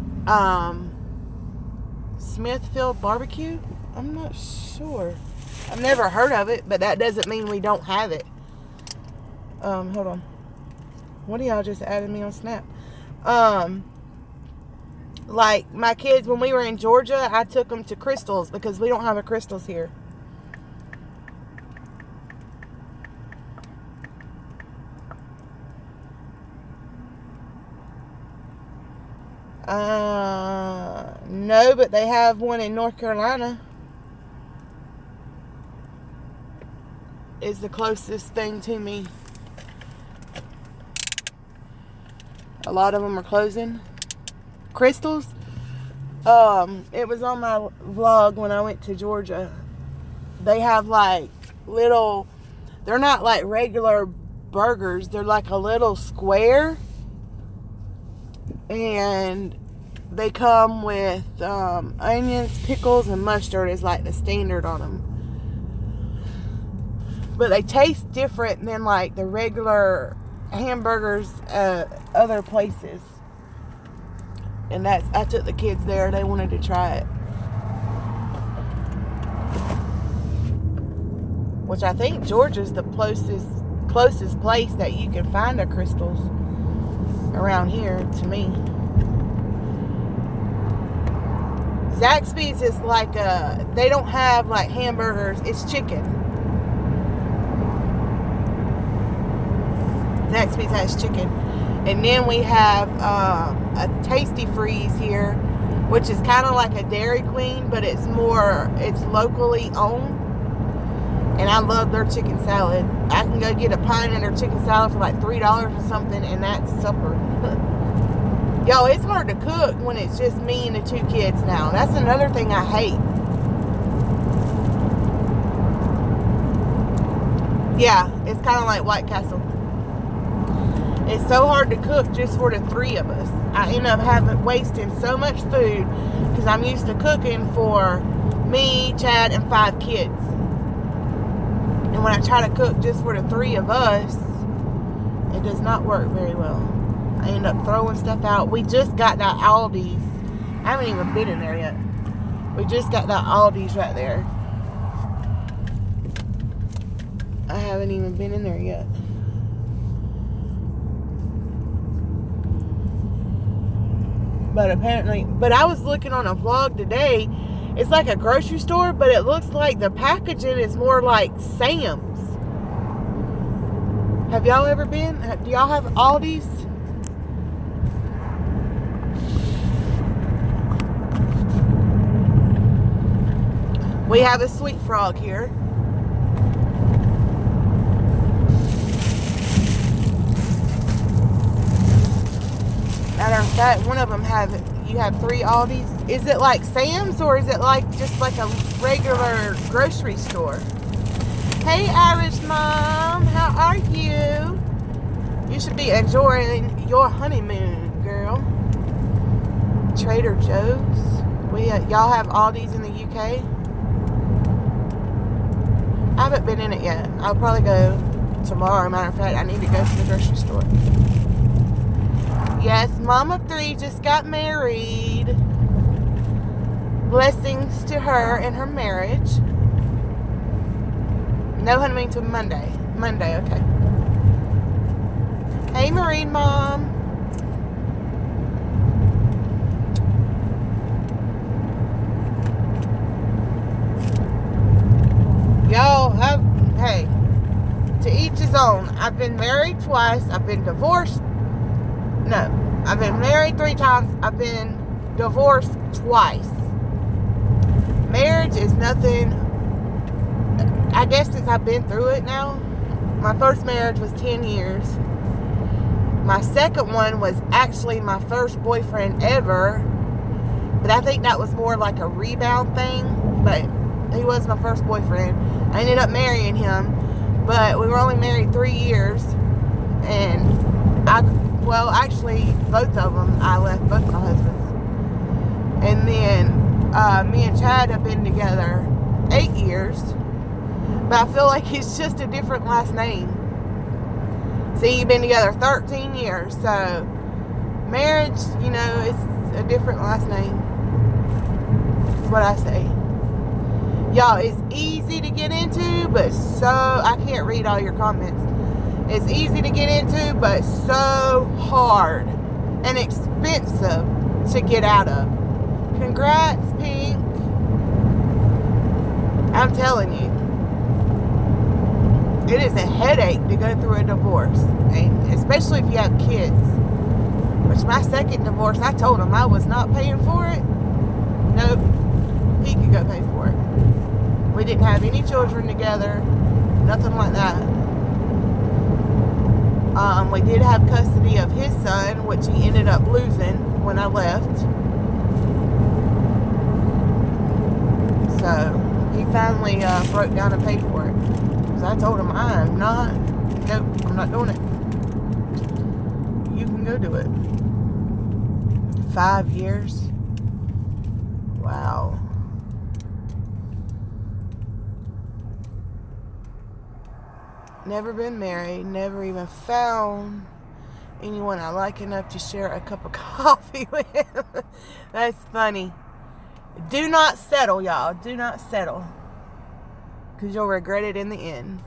Smithfield Barbecue? I'm not sure. I've never heard of it, but that doesn't mean we don't have it. Hold on. What of y'all just added me on Snap? Like, my kids, when we were in Georgia, I took them to Crystal's because we don't have a Crystal's here. No, but they have one in North Carolina. It's the closest thing to me. A lot of them are closing. Crystals. It was on my vlog when I went to Georgia. They have like little, they're not like regular burgers. They're like a little square. And they come with onions, pickles, and mustard is like the standard on them. But they taste different than like the regular hamburgers at other places. And I took the kids there. They wanted to try it. Which I think Georgia's the closest place that you can find the crystals around here to me. Zaxby's is like they don't have like hamburgers, it's chicken. Zaxby's has chicken. And then we have a Tasty Freeze here, which is kind of like a Dairy Queen, but it's locally owned. And I love their chicken salad. I can go get a pint of their chicken salad for like $3 or something, and that's supper. Yo, it's hard to cook when it's just me and the 2 kids now. That's another thing I hate. Yeah, it's kind of like White Castle. It's so hard to cook just for the 3 of us. I end up wasting so much food because I'm used to cooking for me, Chad, and 5 kids. And when I try to cook just for the 3 of us, it does not work very well. I end up throwing stuff out. We just got that Aldi's. I haven't even been in there yet. We just got that Aldi's right there. I haven't even been in there yet. But I was looking on a vlog today. It's like a grocery store, but it looks like the packaging is more like Sam's. Have y'all ever been? Do y'all have Aldi's? We have a Sweet Frog here. Matter of fact, one of them you have 3 Aldi's. Is it like Sam's or is it like just like a regular grocery store? Hey Irish Mom, how are you? You should be enjoying your honeymoon, girl. Trader Joe's. Y'all have Aldi's in the UK? I haven't been in it yet. I'll probably go tomorrow. Matter of fact, I need to go to the grocery store. Yes, Mom of 3 just got married. Blessings to her and her marriage. No honeymoon till Monday. Monday, okay. Hey, Marine Mom. Y'all, hey, to each his own. I've been married twice. I've been divorced. No, I've been married 3 times. I've been divorced twice. Marriage is nothing. I guess since I've been through it now. My first marriage was 10 years. My second one was actually my first boyfriend ever. But I think that was more like a rebound thing. But he was my first boyfriend. I ended up marrying him. But we were only married 3 years. And well, actually, both of them, I left both my husbands. And then, me and Chad have been together 8 years. But I feel like it's just a different last name. See, you've been together 13 years. So, marriage, you know, it's a different last name. That's what I say. Y'all, it's easy to get into, but I can't read all your comments. It's easy to get into, but so hard and expensive to get out of. Congrats, Pink. I'm telling you. It is a headache to go through a divorce. And especially if you have kids. Which my second divorce, I told him I was not paying for it. Nope. He could go pay for it. We didn't have any children together. Nothing like that. We did have custody of his son, which he ended up losing when I left. So, he finally broke down and paid for it. Because I told him, I'm not doing it. You can go do it. 5 years. Wow. Never been married, never even found anyone I like enough to share a cup of coffee with. That's funny. Do not settle, y'all. Do not settle. Because you'll regret it in the end.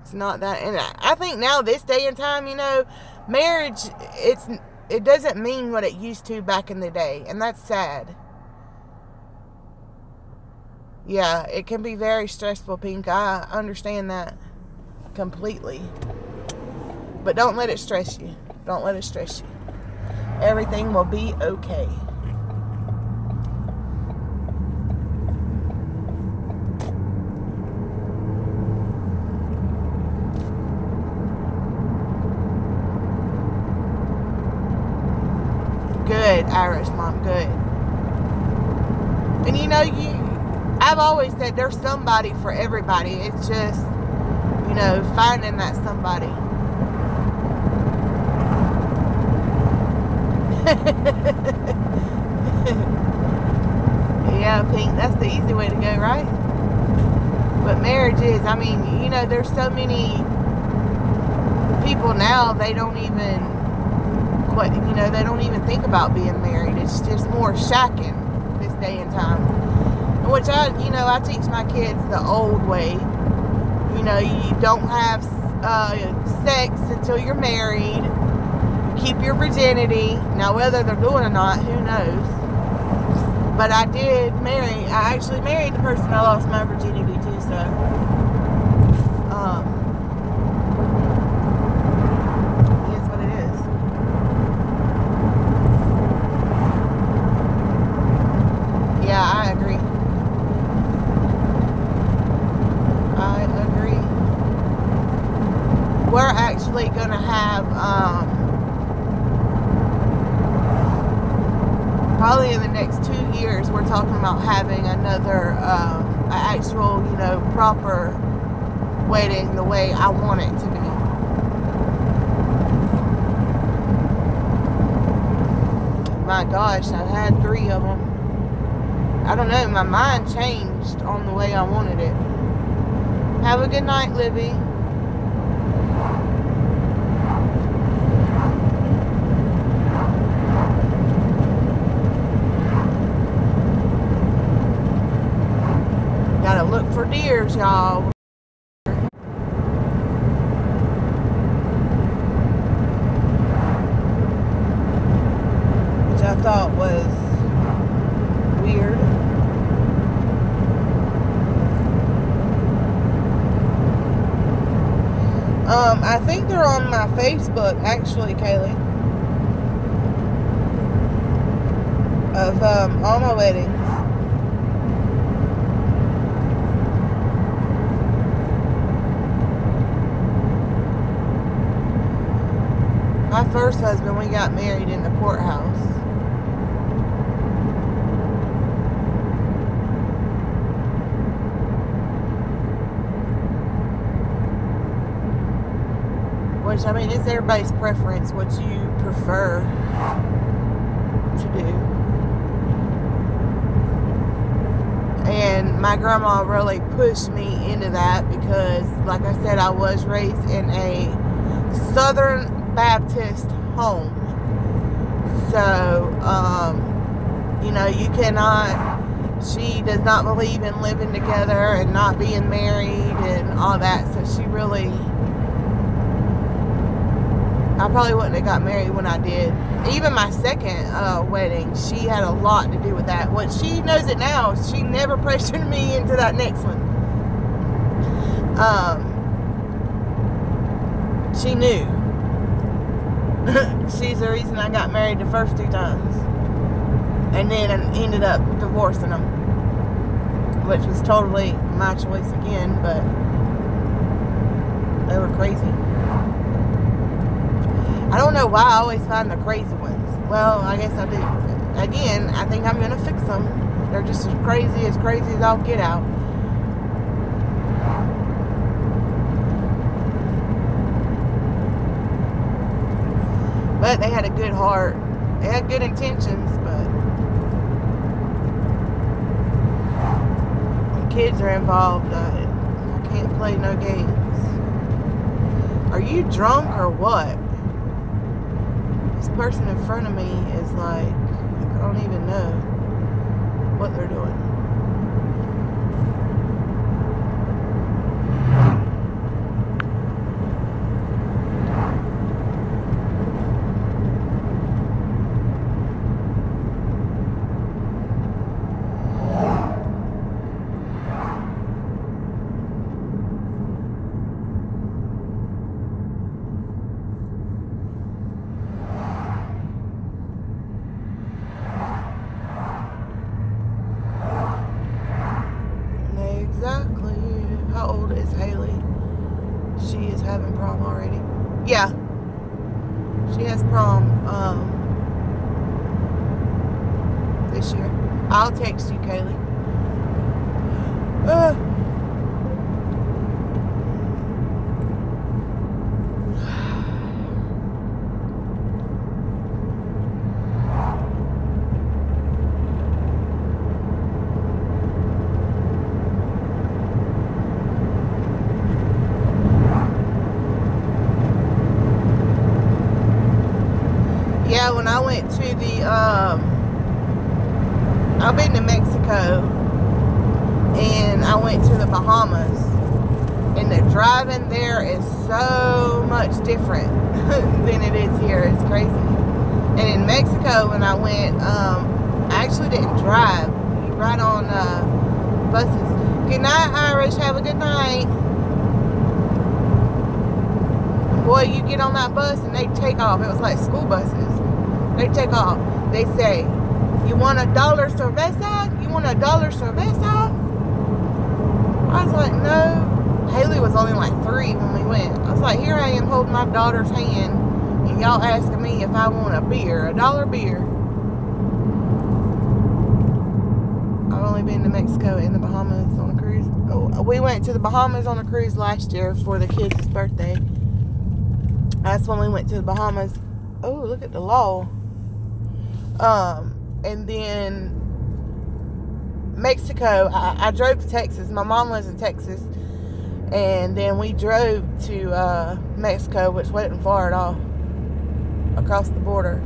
It's not that. And I think now, this day and time, you know, marriage, it doesn't mean what it used to back in the day. And that's sad. Yeah, it can be very stressful, Pink. I understand that completely. But don't let it stress you. Don't let it stress you. Everything will be okay. Good, Irish mom, good. And you know, I've always said there's somebody for everybody. It's just, you know, finding that somebody. Yeah, Pink, that's the easy way to go, right? But marriage is, I mean, you know, there's so many people now, they don't even, you know, they don't even think about being married. It's just more shacking this day and time. Which you know, I teach my kids the old way. You know, you don't have sex until you're married. Keep your virginity. Now, whether they're doing it or not, who knows? But I actually married the person I lost my virginity to, so. It's what it is. Yeah, I agree. We're actually going to have, probably in the next 2 years, we're talking about having another, actual, you know, proper wedding the way I want it to be. My gosh, I've had 3 of them. I don't know, my mind changed on the way I wanted it. Have a good night, Libby. Gotta look for deers, y'all. Which I thought was weird. I think they're on my Facebook, actually, Kaylee. Of all my weddings. My first husband, we got married in the courthouse. Which, I mean, it's everybody's preference what you prefer to do. And my grandma really pushed me into that because, like I said, I was raised in a Southern Baptist home. So, you know, you cannot, she does not believe in living together and not being married and all that. So she really, I probably wouldn't have got married when I did. Even my second wedding, she had a lot to do with that. What she knows it now, she never pressured me into that next one. She knew. She's the reason I got married the first 2 times. And then I ended up divorcing them. Which was totally my choice again, but they were crazy. I don't know why I always find the crazy ones. Well, I guess I do. Again, I think I'm going to fix them. They're just as crazy as I'll get out. But they had a good heart. They had good intentions, but when kids are involved, I can't play no games. Are you drunk or what? This person in front of me is like, I don't even know what they're doing. Exactly. How old is Haley? She is having prom already. Yeah. She has prom this year. I'll text you, Kaylee. Yeah, when I went to the, I've been to Mexico, and I went to the Bahamas, and the driving there is so much different than it is here. It's crazy. And in Mexico, when I went, I actually didn't drive. You ride on buses. Good night, Irish. Have a good night. Boy, you get on that bus and they take off. It was like school buses. They take off. They say, you want $1 cerveza? You want $1 cerveza? I was like, no. Haley was only like 3 when we went. I was like, here I am holding my daughter's hand, and y'all asking me if I want a beer, $1 beer. I've only been to Mexico and the Bahamas on a cruise. Oh, we went to the Bahamas on a cruise last year for the kids' birthday. That's when we went to the Bahamas. Oh, look at the law. And then Mexico, I drove to Texas. My mom lives in Texas. And then we drove to Mexico, which wasn't far at all, across the border.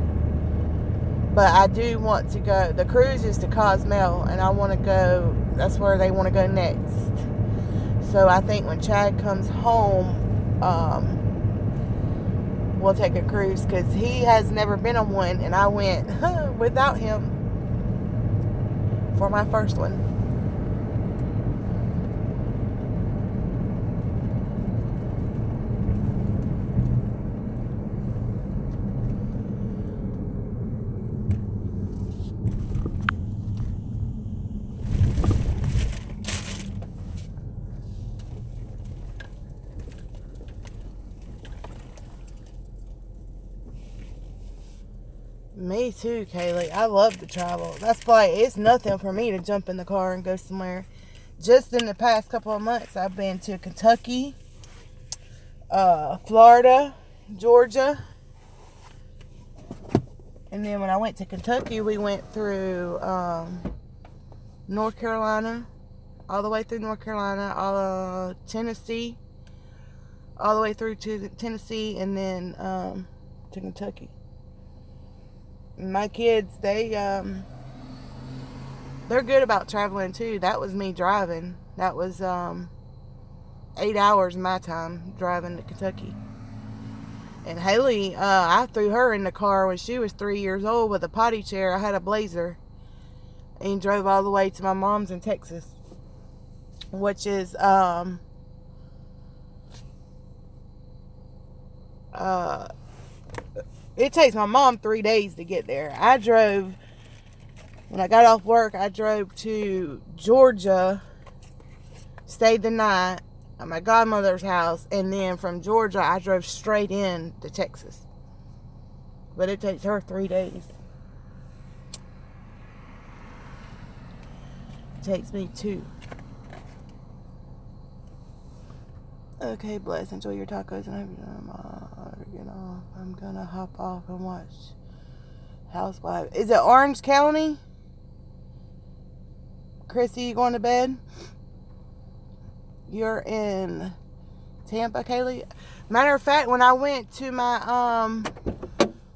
But I do want to go. The cruise is to Cozumel, and I want to go. That's where they want to go next. So I think when Chad comes home, we'll take a cruise, because he has never been on one, and I went without him for my first one. Me too, Kaylee. I love to travel. That's why it's nothing for me to jump in the car and go somewhere. Just in the past couple of months, I've been to Kentucky, Florida, Georgia. And then when I went to Kentucky, we went through North Carolina, all the way through North Carolina, Tennessee, all the way through to Tennessee, and then to Kentucky. My kids, they're good about traveling too. That was me driving. That was 8 hours of my time driving to Kentucky. And Haley, I threw her in the car when she was 3 years old with a potty chair. I had a Blazer, and drove all the way to my mom's in Texas, which is it takes my mom 3 days to get there. I drove, when I got off work, I drove to Georgia, stayed the night at my godmother's house, and then from Georgia, I drove straight in to Texas. But it takes her 3 days. It takes me 2. Okay, Bless. Enjoy your tacos, and I hope you get off. I'm gonna hop off and watch Housewives. Is it Orange County? Chrissy, you going to bed? You're in Tampa, Kaylee? Matter of fact, when I went to my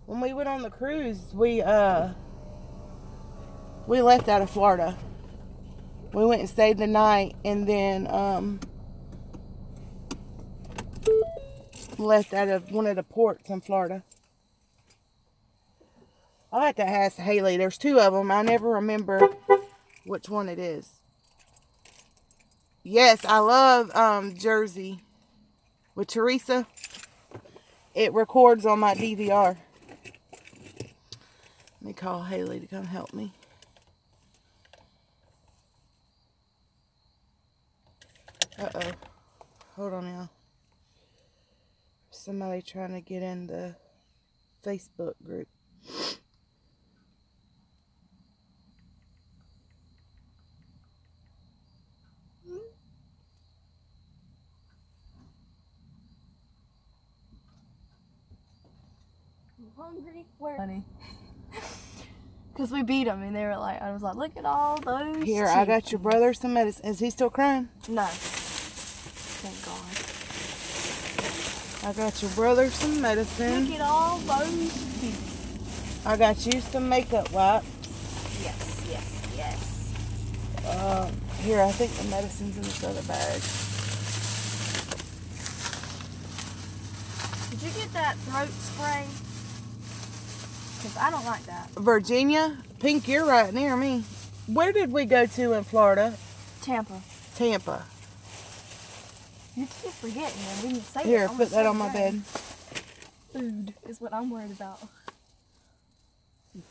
when we went on the cruise, we left out of Florida. We went and stayed the night, and then left out of one of the ports in Florida. I'll have to ask Haley. There's two of them. I never remember which one it is. Yes, I love Jersey with Teresa. It records on my DVR. Let me call Haley to come help me. Uh-oh. Hold on now. Somebody trying to get in the Facebook group. Hungry? Where? Honey. Because we beat them, and they were like, I was like, look at all those. Here, I got your brother some medicine. Is he still crying? No. Thank God. I got your brother some medicine. Look at all those teeth. I got you some makeup wipes. Yes, yes, yes. Here, I think the medicine's in this other bag. Did you get that throat spray? Because I don't like that. Virginia? Pink, you're right near me. Where did we go to in Florida? Tampa. Tampa. You keep forgetting, man. We didn't say Here, that. put that on my bed. Food is what I'm worried about.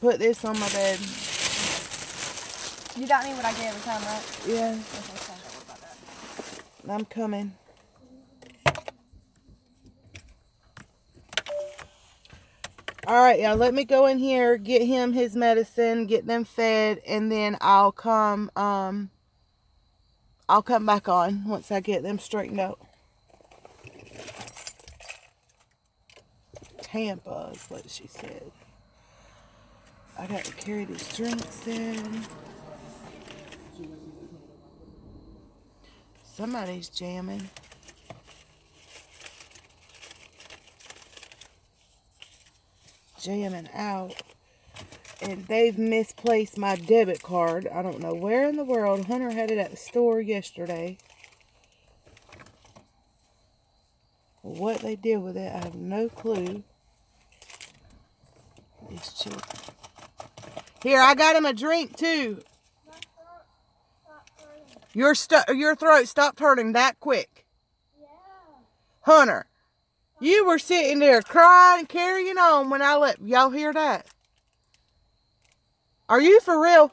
Put this on my bed. You got me what I get every time, right? Yeah. Okay, so don't worry about that. I'm coming. Alright, y'all, let me go in here, get him his medicine, get them fed, and then I'll come back on once I get them straightened out. Tampa is what she said. I got to carry these drinks in. Somebody's jamming. Jamming out, and they've misplaced my debit card. I don't know where in the world. Hunter had it at the store yesterday. What they did with it, I have no clue. These children. Here, I got him a drink too. Your throat stopped hurting that quick. Yeah. Hunter. You were sitting there crying, carrying on when I let y'all hear that. Are you for real?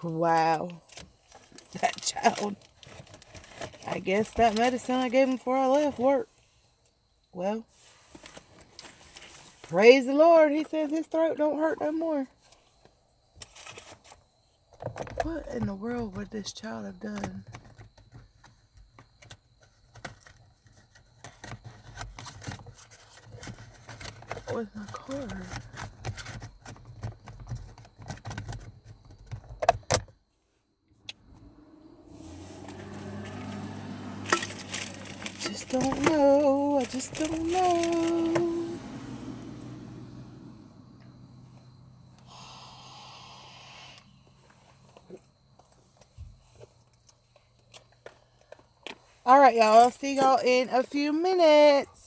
Wow. That child. I guess that medicine I gave him before I left worked. Well, praise the Lord. He says his throat don't hurt no more. What in the world would this child have done? With my card. Just don't know. I just don't know. All right, y'all. I'll see y'all in a few minutes.